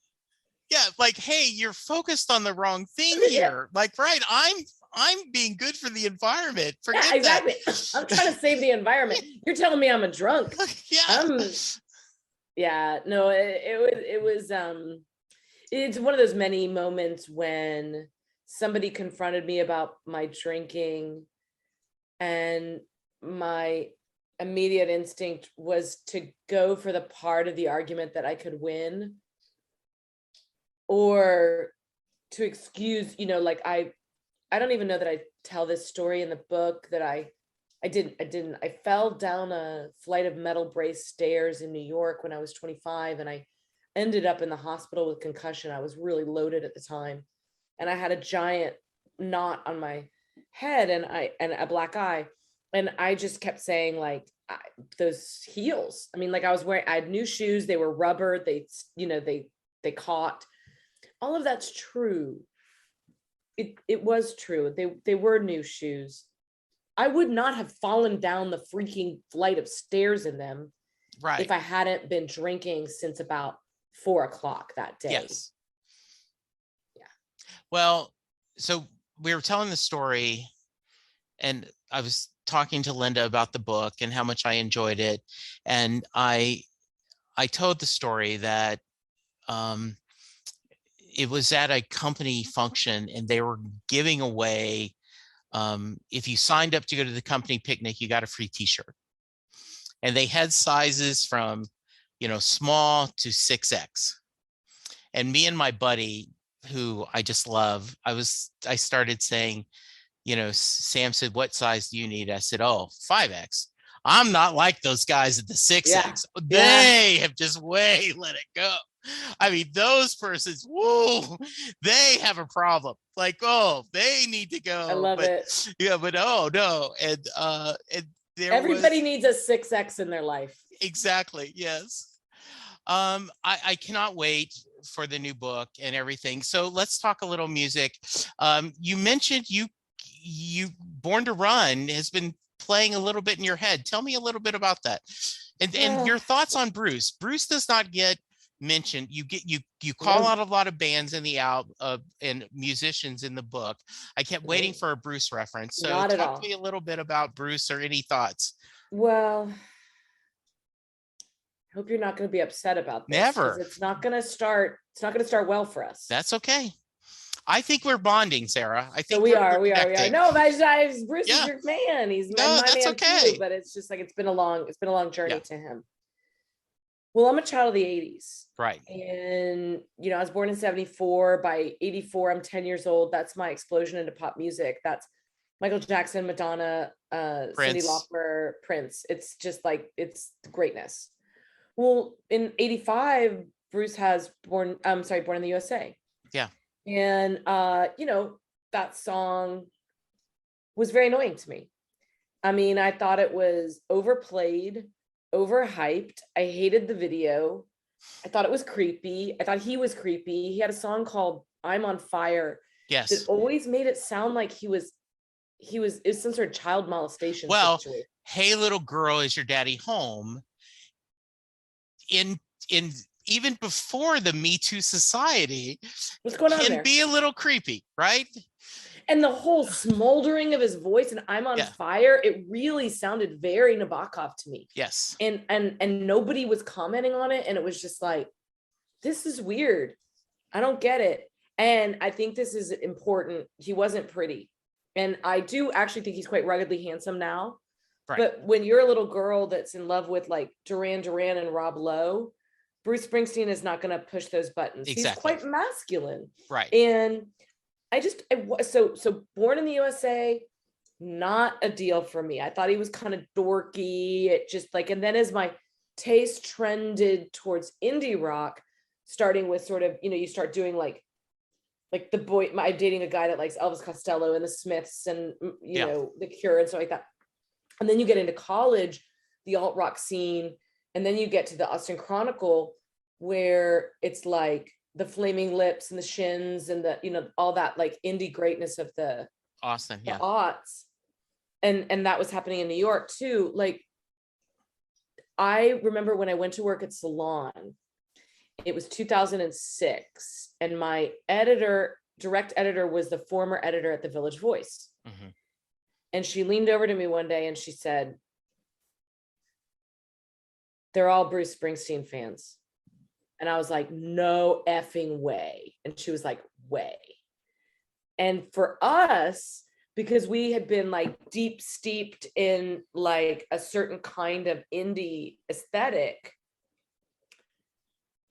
yeah, like, hey, you're focused on the wrong thing here. Like, right, I'm being good for the environment. Forget exactly. that. I'm trying to save the environment. You're telling me I'm a drunk. Yeah. No, it was it's one of those many moments when somebody confronted me about my drinking, and my immediate instinct was to go for the part of the argument that I could win, or to excuse, like I don't even know that I tell this story in the book, that I didn't. I fell down a flight of metal brace stairs in New York when I was 25, and I ended up in the hospital with concussion. I was really loaded at the time, and I had a giant knot on my head and a black eye, and I just kept saying, like, those heels. I mean, like, I had new shoes. They were rubber. They caught. All of that's true. It was true. They were new shoes. I would not have fallen down the freaking flight of stairs in them, right, if I hadn't been drinking since about 4:00 that day. Yes. Yeah. Well, so we were telling the story, and I was talking to Linda about the book and how much I enjoyed it. And I told the story that it was at a company function, and they were giving away, if you signed up to go to the company picnic, you got a free t-shirt. And they had sizes from, small to 6X. And me and my buddy, who I just love, I started saying, Sam said, "What size do you need?" I said, "Oh, 5X. I'm not like those guys at the 6X. They have just way let it go. I mean, those persons, whoa, they have a problem. Like, oh, they need to go. I love it. Yeah, but oh no. And everybody needs a 6X in their life. Exactly. Yes. I cannot wait for the new book and everything. So let's talk a little music. You mentioned you Born to Run has been playing a little bit in your head. Tell me a little bit about that, and your thoughts on Bruce. Bruce does not get mentioned. You call out a lot of bands in the album and musicians in the book. I kept waiting for a Bruce reference. So talk to me a little bit about Bruce, or any thoughts. Well, I hope you're not going to be upset about this. Never. It's not going to start well for us. That's okay. I think we're bonding, Sarah. I think we are. No, Bruce is your man. He's my man okay. too, but it's just like, it's been a long journey to him. Well, I'm a child of the 80s. Right. And, I was born in 74. By 84, I'm 10 years old. That's my explosion into pop music. That's Michael Jackson, Madonna, Cyndi Lauper, Prince. It's just like, it's greatness. Well, in 85, Bruce has Born in the USA. Yeah. And, that song was very annoying to me. I mean, I thought it was overplayed, overhyped. I hated the video. I thought it was creepy. I thought he was creepy. He had a song called "I'm on Fire." Yes. That always made it sound like it was some sort of child molestation situation. Hey Little Girl, Is Your Daddy Home? In even before the Me Too society, what's going on there? Can be a little creepy, right? And the whole smoldering of his voice and "I'm on Fire," it really sounded very Nabokov to me. Yes. And nobody was commenting on it. And it was just like, this is weird. I don't get it. And I think this is important. He wasn't pretty. And I do actually think he's quite ruggedly handsome now. Right. But when you're a little girl that's in love with like Duran Duran and Rob Lowe, Bruce Springsteen is not going to push those buttons. He's Exactly. quite masculine. Right. And so Born in the USA, not a deal for me. I thought he was kind of dorky. It just like, and then as my taste trended towards indie rock, starting with sort of, you start doing like I'm dating a guy that likes Elvis Costello and the Smiths and, the Cure and stuff like that. And then you get into college, the alt rock scene, and then you get to the Austin Chronicle, where it's like the Flaming Lips and the Shins and the, all that like indie greatness of the Austin, the aughts. And that was happening in New York too. Like, I remember when I went to work at Salon, it was 2006, and my direct editor was the former editor at the Village Voice. Mm-hmm. And she leaned over to me one day and she said, "They're all Bruce Springsteen fans." And I was like, "No effing way." And she was like, "Way." And for us, because we had been like deep steeped in like a certain kind of indie aesthetic,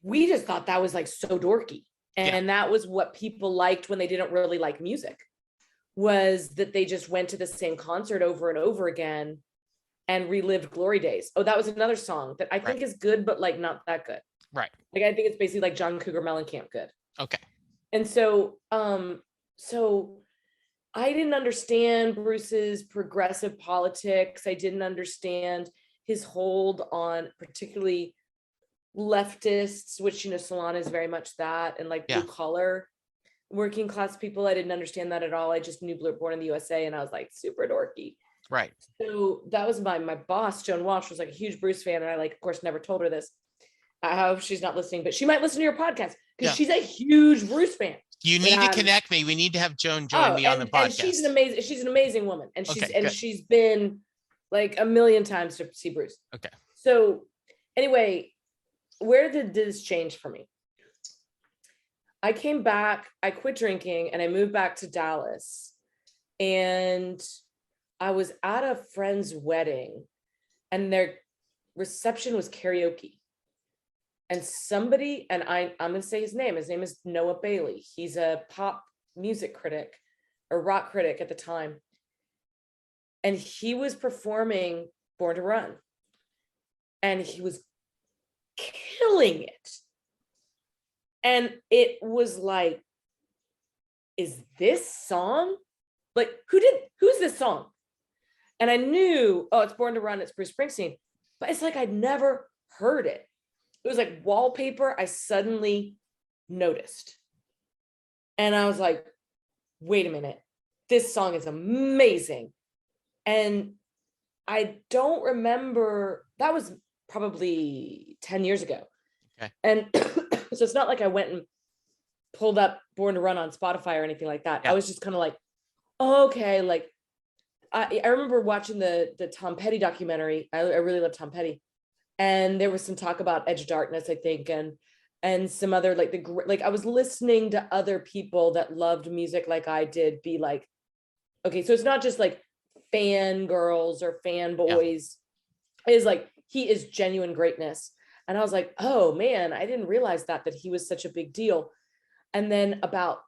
we just thought that was like so dorky. And that was what people liked when they didn't really like music, was that they just went to the same concert over and over again and relived glory days. Oh, that was another song that I think is good, but like not that good. Right. Like, I think it's basically like John Cougar Mellencamp good. Okay. And so, so I didn't understand Bruce's progressive politics. I didn't understand his hold on particularly leftists, which, Salon is very much that, and like blue collar working class people. I didn't understand that at all. I just knew Born in the USA, and I was like super dorky. Right. So that was my boss, Joan Walsh, was like a huge Bruce fan. And I like, of course, never told her this. I hope she's not listening, but she might listen to your podcast because she's a huge Bruce fan. You need to connect me. We need to have Joan join me on the podcast. And she's an amazing woman. And she's been like a million times to see Bruce. Okay. So anyway, where did this change for me? I came back, I quit drinking, and I moved back to Dallas. And I was at a friend's wedding, and their reception was karaoke. And somebody, and I'm going to say his name is Noah Bailey. He's a pop music critic or rock critic at the time. And he was performing Born to Run. And he was killing it. And it was like, is this song? Like, who's this song? And I knew, oh, it's Born to Run, it's Bruce Springsteen. But it's like I'd never heard it. It was like wallpaper I suddenly noticed. And I was like, wait a minute, this song is amazing. And I don't remember, that was probably 10 years ago. Okay. And so it's not like I went and pulled up Born to Run on Spotify or anything like that. I was just kind of like, oh, okay. Like, I remember watching the Tom Petty documentary. I really love Tom Petty. And there was some talk about Edge of Darkness, I think, and some other like I was listening to other people that loved music like I did be like, okay, so it's not just like fangirls or fanboys. It's like he is genuine greatness. And I was like, oh man, I didn't realize that he was such a big deal. And then about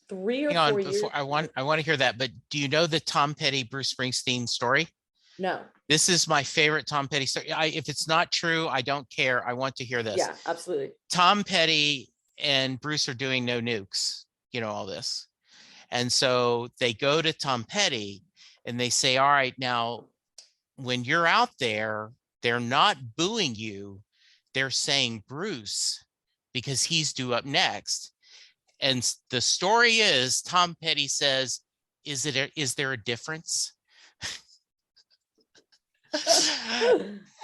3 or 4 years. I want to hear that, but do you know the Tom Petty Bruce Springsteen story? No. This is my favorite Tom Petty story. If it's not true, I don't care. I want to hear this. Yeah, absolutely. Tom Petty and Bruce are doing No Nukes, all this. And so they go to Tom Petty and they say, all right, now when you're out there, they're not booing you. They're saying Bruce because he's due up next. And the story is Tom Petty says, is there a difference?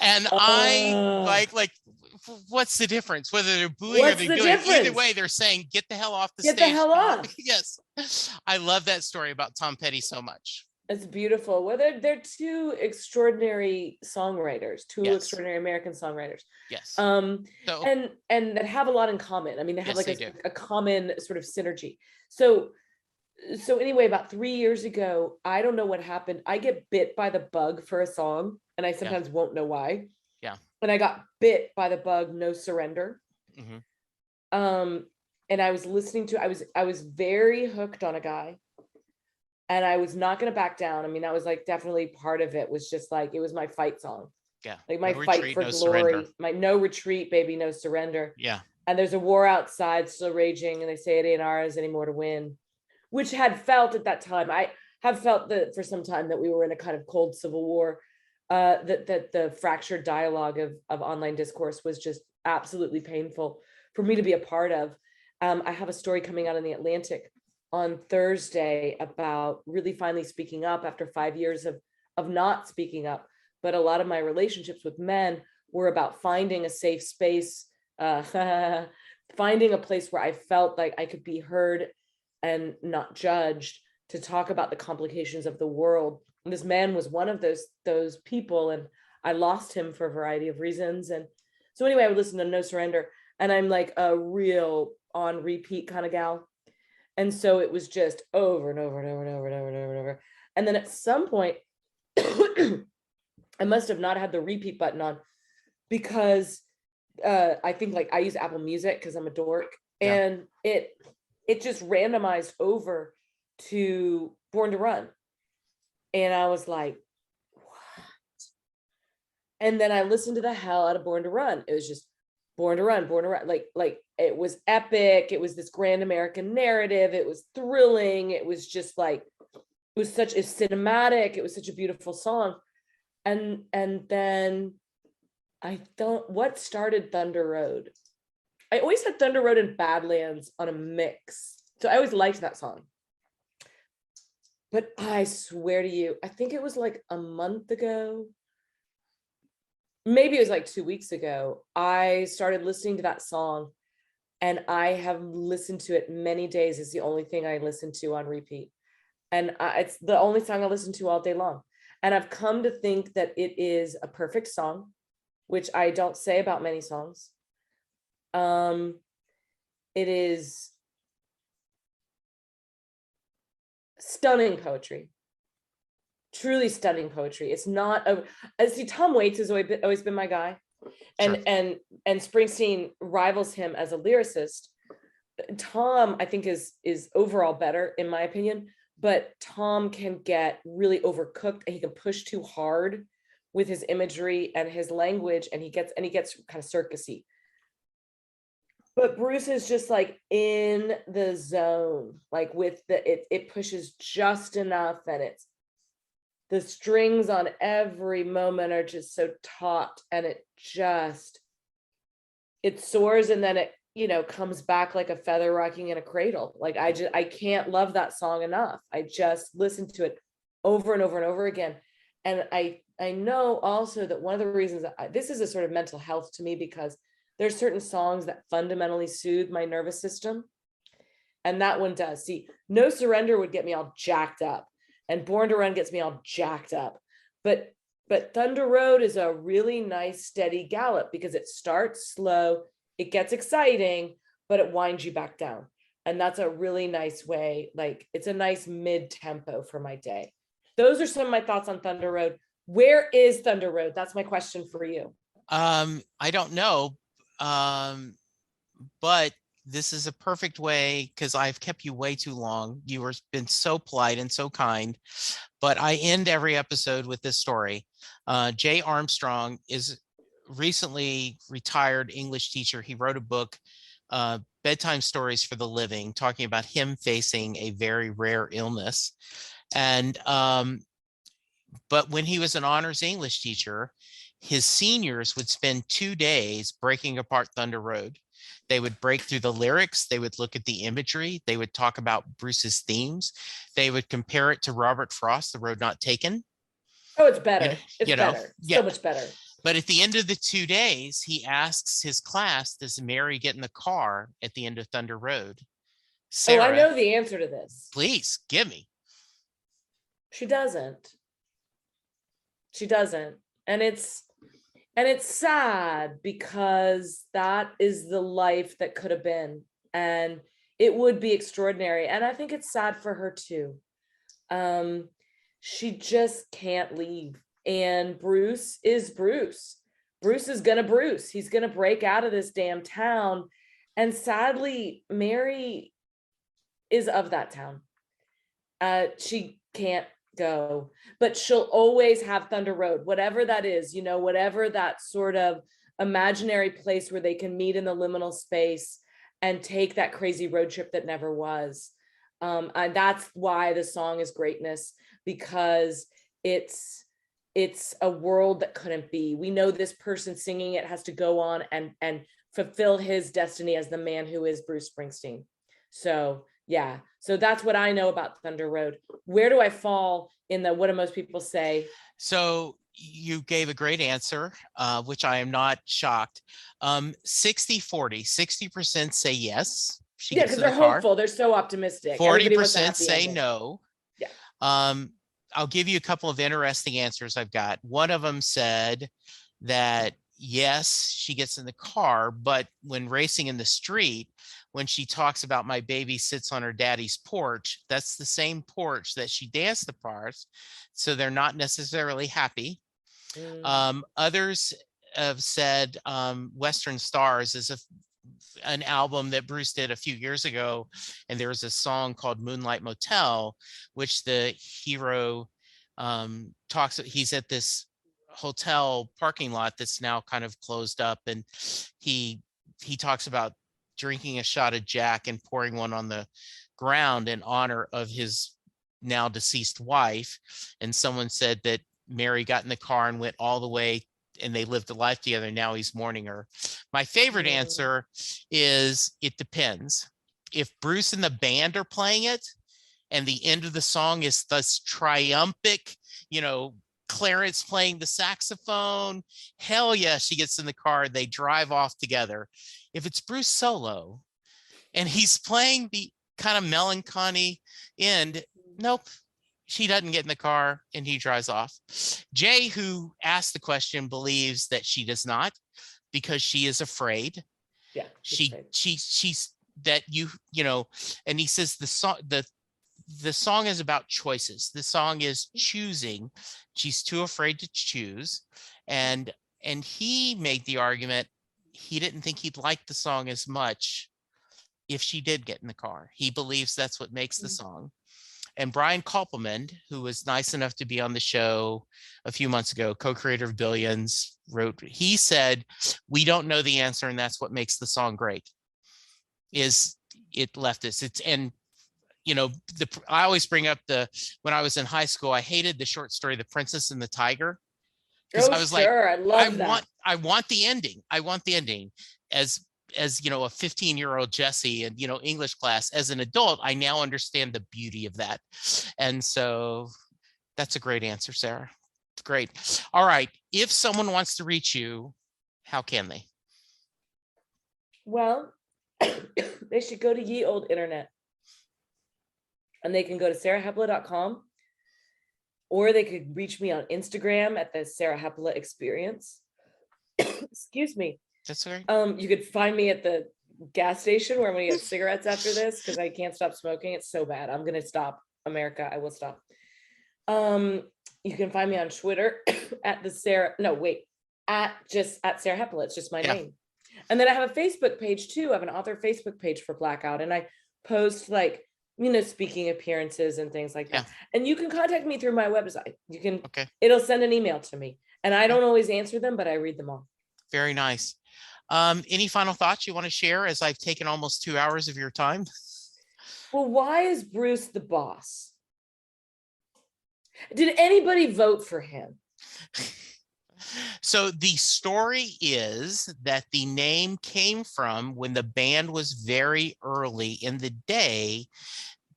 And I like, what's the difference? Whether they're booing or they're doing, either way, they're saying, get the hell off the stage. Get the hell off. Yes. I love that story about Tom Petty so much. It's beautiful. Well, they're two extraordinary songwriters, extraordinary American songwriters. Yes. And that have a lot in common. I mean, they have a common sort of synergy. So So anyway, about 3 years ago, I don't know what happened. I get bit by the bug for a song, and I Yeah. sometimes won't know why. Yeah. And I got bit by the bug, No Surrender. Hmm. Um, and I was listening to, I was very hooked on a guy, and I was not going to back down. I mean, that was like definitely part of it, was just like, it was my fight song, Yeah. like my No fight retreat, for no surrender. glory, my no retreat, baby, no surrender. Yeah. And there's a war outside still raging, and they say it ain't ours anymore to win, which had felt at that time. I have felt that for some time that we were in a kind of cold civil war, that the fractured dialogue of online discourse was just absolutely painful for me to be a part of. I have a story coming out in the Atlantic on Thursday about really finally speaking up after 5 years of not speaking up. But a lot of my relationships with men were about finding a safe space, finding a place where I felt like I could be heard and not judged, to talk about the complications of the world. And this man was one of those people, and I lost him for a variety of reasons. And so anyway, I would listen to No Surrender, and I'm like a real on repeat kind of gal. And so it was just over and over and over and over and over and over and over. And then at some point, I must have not had the repeat button on, because I think like I use Apple Music because I'm a dork, Yeah. and it just randomized over to Born to Run. And I was like, what? And then I listened to the hell out of Born to Run. It was just Born to Run, Born to Run. Like it was epic. It was this grand American narrative. It was thrilling. It was just like, it was such a cinematic. It was such a beautiful song. And then I don't, what started Thunder Road? I always had Thunder Road and Badlands on a mix. So I always liked that song. But I swear to you, I think it was like a month ago, maybe it was like 2 weeks ago, I started listening to that song, and I have listened to it many days. It's the only thing I listen to on repeat. And it's the only song I listen to all day long. And I've come to think that it is a perfect song, which I don't say about many songs. It is stunning poetry, truly stunning poetry. It's not a, I see Tom Waits has always been my guy, Sure. and Springsteen rivals him as a lyricist. Tom, I think, is overall better in my opinion, but Tom can get really overcooked, and he can push too hard with his imagery and his language, and he gets kind of circusy. But Bruce is just like in the zone, like with it pushes just enough, and it's, the strings on every moment are just so taut, and it soars, and then it, comes back like a feather rocking in a cradle. Like I can't love that song enough. I just listen to it over and over and over again. And I know also that one of the reasons that this is a sort of mental health to me, because there's certain songs that fundamentally soothe my nervous system, and that one does. See, No Surrender would get me all jacked up, and Born to Run gets me all jacked up. But Thunder Road is a really nice steady gallop, because it starts slow, it gets exciting, but it winds you back down. And that's a really nice way, like it's a nice mid-tempo for my day. Those are some of my thoughts on Thunder Road. Where is Thunder Road? That's my question for you. I don't know. But this is a perfect way, because I've kept you way too long. You have been so polite and so kind. But I end every episode with this story. Jay Armstrong is recently retired English teacher. He wrote a book, Bedtime Stories for the Living, talking about him facing a very rare illness. And but when he was an honors English teacher, his seniors would spend 2 days breaking apart Thunder Road. They would break through the lyrics. They would look at the imagery. They would talk about Bruce's themes. They would compare it to Robert Frost, The Road Not Taken. Oh, it's better. It's Yeah. So much better. But at the end of the 2 days, he asks his class, does Mary get in the car at the end of Thunder Road? Sarah, I know the answer to this. Please give me. She doesn't. And it's sad, because that is the life that could have been. And it would be extraordinary. And I think it's sad for her too. She just can't leave. And Bruce is Bruce. Bruce is gonna Bruce. He's gonna break out of this damn town. And sadly, Mary is of that town. She can't go, but she'll always have Thunder Road, whatever that is, you know, whatever that sort of imaginary place where they can meet in the liminal space and take that crazy road trip that never was. And that's why the song is greatness, because it's a world that couldn't be. We know this person singing it has to go on and fulfill his destiny as the man who is Bruce Springsteen. So yeah, so that's what I know about Thunder Road. Where do I fall in the what do most people say? So you gave a great answer, which I am not shocked. 60-40, 60% say yes. She Yeah, gets because in they're the car. hopeful. They're so optimistic. 40% say no. Yeah. I'll give you a couple of interesting answers I've got. One of them said that yes, she gets in the car, but when racing in the street, when she talks about my baby sits on her daddy's porch, that's the same porch that she danced the parts. So they're not necessarily happy. Others have said Western Stars is an album that Bruce did a few years ago. And there was a song called Moonlight Motel, which the hero talks, he's at this hotel parking lot that's now kind of closed up. And he talks about drinking a shot of Jack and pouring one on the ground in honor of his now deceased wife. And someone said that Mary got in the car and went all the way and they lived a life together. Now he's mourning her. My favorite answer is it depends. If Bruce and the band are playing it and the end of the song is this triumphant, you know, Clarence playing the saxophone, hell yeah, she gets in the car, they drive off together. If it's Bruce solo and he's playing the kind of melancholy end, nope, she doesn't get in the car and he drives off. Jay, who asked the question, believes that she does not because she is afraid. Yeah, she's that you know, and he says the song is about choices. The song is choosing. She's too afraid to choose. And he made the argument he didn't think he'd like the song as much if she did get in the car. He believes that's what makes the song. And Brian Koppelman, who was nice enough to be on the show a few months ago, co-creator of Billions, he said, we don't know the answer, and that's what makes the song great, is it left us. And you know, I always bring up when I was in high school, I hated the short story, The Princess and the Tiger. Because I was like, I love that. I want the ending. I want the ending. As you know, a 15-year-old Jesse and, you know, English class. As an adult, I now understand the beauty of that. And so that's a great answer, Sarah. Great. All right. If someone wants to reach you, how can they? Well, they should go to ye old internet. And they can go to sarahhepola.com, or they could reach me on Instagram at the Sarah Hepola Experience. Excuse me. That's right. You could find me at the gas station where I'm gonna get cigarettes after this because I can't stop smoking. It's so bad. I'm gonna stop. America, I will stop. You can find me on Twitter at Sarah Hepola. It's just my name. And then I have a Facebook page too. I have an author Facebook page for Blackout, and I post like, you know, speaking appearances and things like that. And you can contact me through my website. You can, it'll send an email to me, and I don't always answer them, but I read them all. Very nice. Any final thoughts you want to share as I've taken almost 2 hours of your time? Well, why is Bruce the boss? Did anybody vote for him? So the story is that the name came from when the band was very early in the day,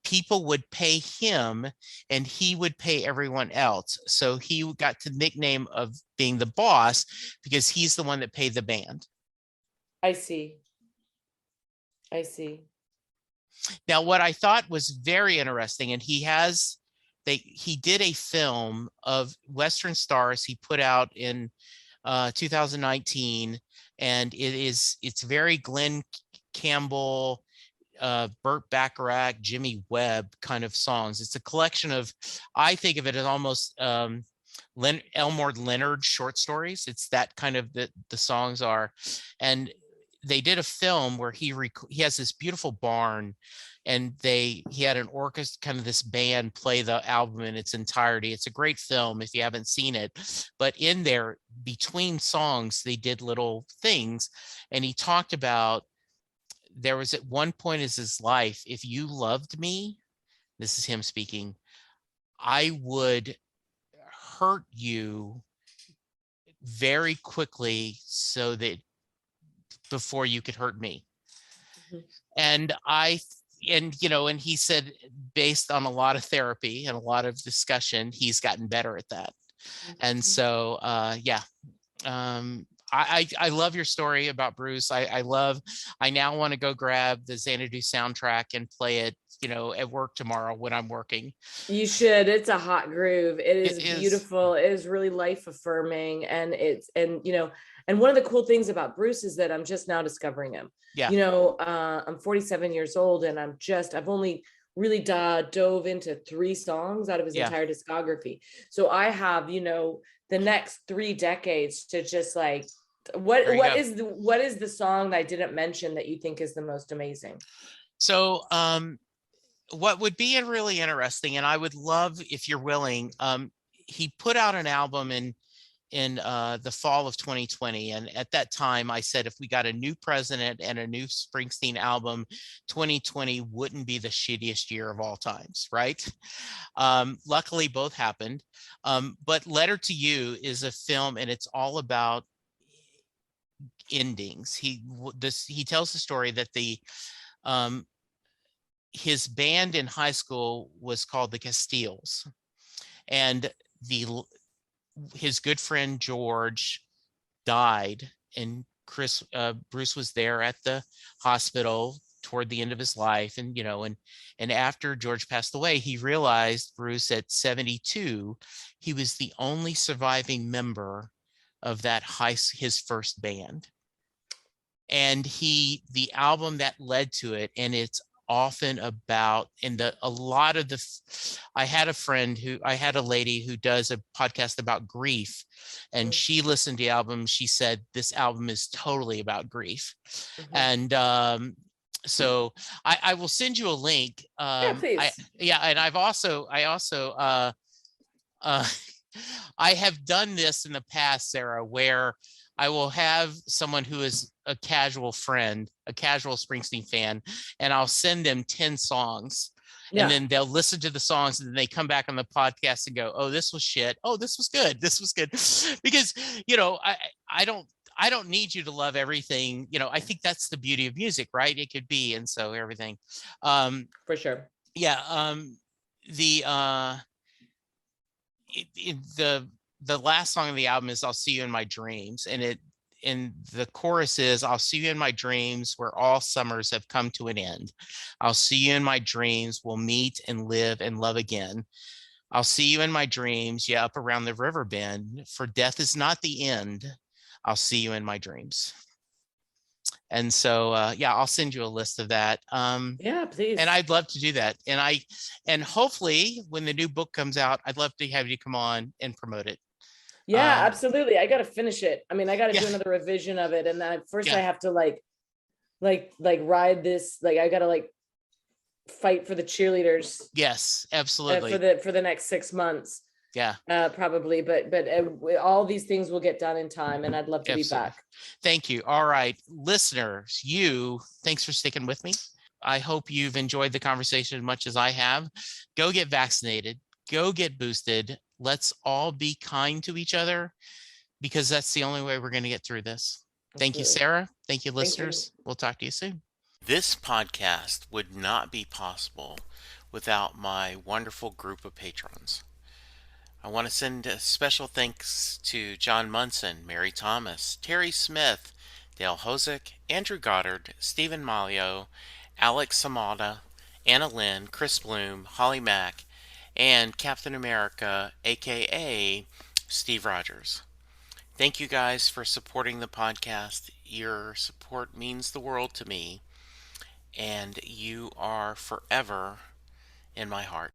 people would pay him and he would pay everyone else. So he got the nickname of being the boss because he's the one that paid the band. I see. Now, what I thought was very interesting, and he did a film of Western Stars he put out in 2019, and it's very Glenn Campbell Burt Bacharach, Jimmy Webb kind of songs. It's a collection of, I think of it as almost Elmore Leonard short stories. It's that kind of the songs are, and they did a film where he has this beautiful barn, and he had an orchestra, kind of this band, play the album in its entirety. It's a great film if you haven't seen it, but in there between songs they did little things, and he talked about, there was at one point in his life, if you loved me, this is him speaking, I would hurt you very quickly so that before you could hurt me. Mhm. And and he said, based on a lot of therapy and a lot of discussion, he's gotten better at that. And Mhm. so yeah. I love your story about Bruce. I now want to go grab the Xanadu soundtrack and play it, at work tomorrow when I'm working. You should. It's a hot groove. It It is is. beautiful. It is really life affirming. And one of the cool things about Bruce is that I'm just now discovering him. Yeah. I'm 47 years old, and I've only really dove into 3 songs out of his Yeah. entire discography. So I have, the next 3 decades to just like, There you go. what is the song that I didn't mention that you think is the most amazing? So what would be really interesting, and I would love if you're willing, he put out an album in the fall of 2020, and at that time I said, if we got a new president and a new Springsteen album, 2020 wouldn't be the shittiest year of all times, right? Luckily both happened. But Letter to You is a film, and it's all about endings. He tells the story that um his band in high school was called the Castiles, and the his good friend George died, and Bruce was there at the hospital toward the end of his life, and after George passed away, he realized, Bruce, at 72, he was the only surviving member of his first band. And the album that led to it, and it's often about, I had a lady who does a podcast about grief, and Mhm. she listened to the album. She said this album is totally about grief. Mhm. And so I will send you a link. Yeah, please. And I also uh I have done this in the past, Sarah, where I will have someone who is a casual friend, a casual Springsteen fan, and I'll send them 10 songs. And Yeah. then they'll listen to the songs, and then they come back on the podcast and go, "Oh, this was shit. Oh, this was good. This was good." Because, I don't need you to love everything. I think that's the beauty of music, right? It could be, and so everything. For sure. Yeah. The the last song of the album is "I'll See You in My Dreams," and the chorus is, "I'll see you in my dreams where all summers have come to an end. I'll see you in my dreams, we'll meet and live and love again. I'll see you in my dreams, yeah, up around the river bend, for death is not the end. I'll see you in my dreams." And so yeah, I'll send you a list of that. Yeah, And please. I'd love to do that. And hopefully when the new book comes out, I'd love to have you come on and promote it. Yeah, absolutely. I got to finish it. I mean, I got to Yeah, do another revision of it, and then first yeah, I have to ride this. Like, I got to fight for the cheerleaders yes, for absolutely. the next 6 months, Yeah, probably. But all these things will get done in time, and I'd love to be absolutely. back. Thank you. All right, listeners, thanks for sticking with me. I hope you've enjoyed the conversation as much as I have. Go get vaccinated, go get boosted. Let's all be kind to each other, because that's the only way we're going to get through this. Thank you, Absolutely. Sarah. Thank you, Thank you. listeners. We'll talk to you soon. This podcast would not be possible without my wonderful group of patrons. I want to send a special thanks to John Munson, Mary Thomas, Terry Smith, Dale Hosick, Andrew Goddard, Stephen Malio, Alex Samada, Anna Lynn, Chris Bloom, Holly Mack, and Captain America, aka Steve Rogers. Thank you guys for supporting the podcast. Your support means the world to me. and you are forever in my heart.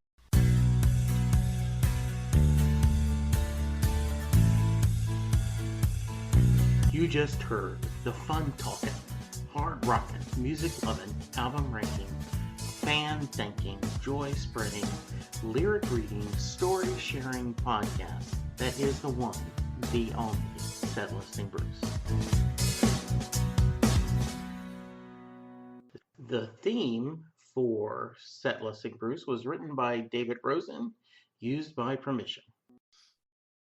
You just heard the fun talking, hard rocking, music loving, album ranking, fan thinking, joy spreading, lyric reading, story sharing podcast that is the one, the only Set Listing Bruce. The theme for Set Listing Bruce was written by David Rosen, used by permission.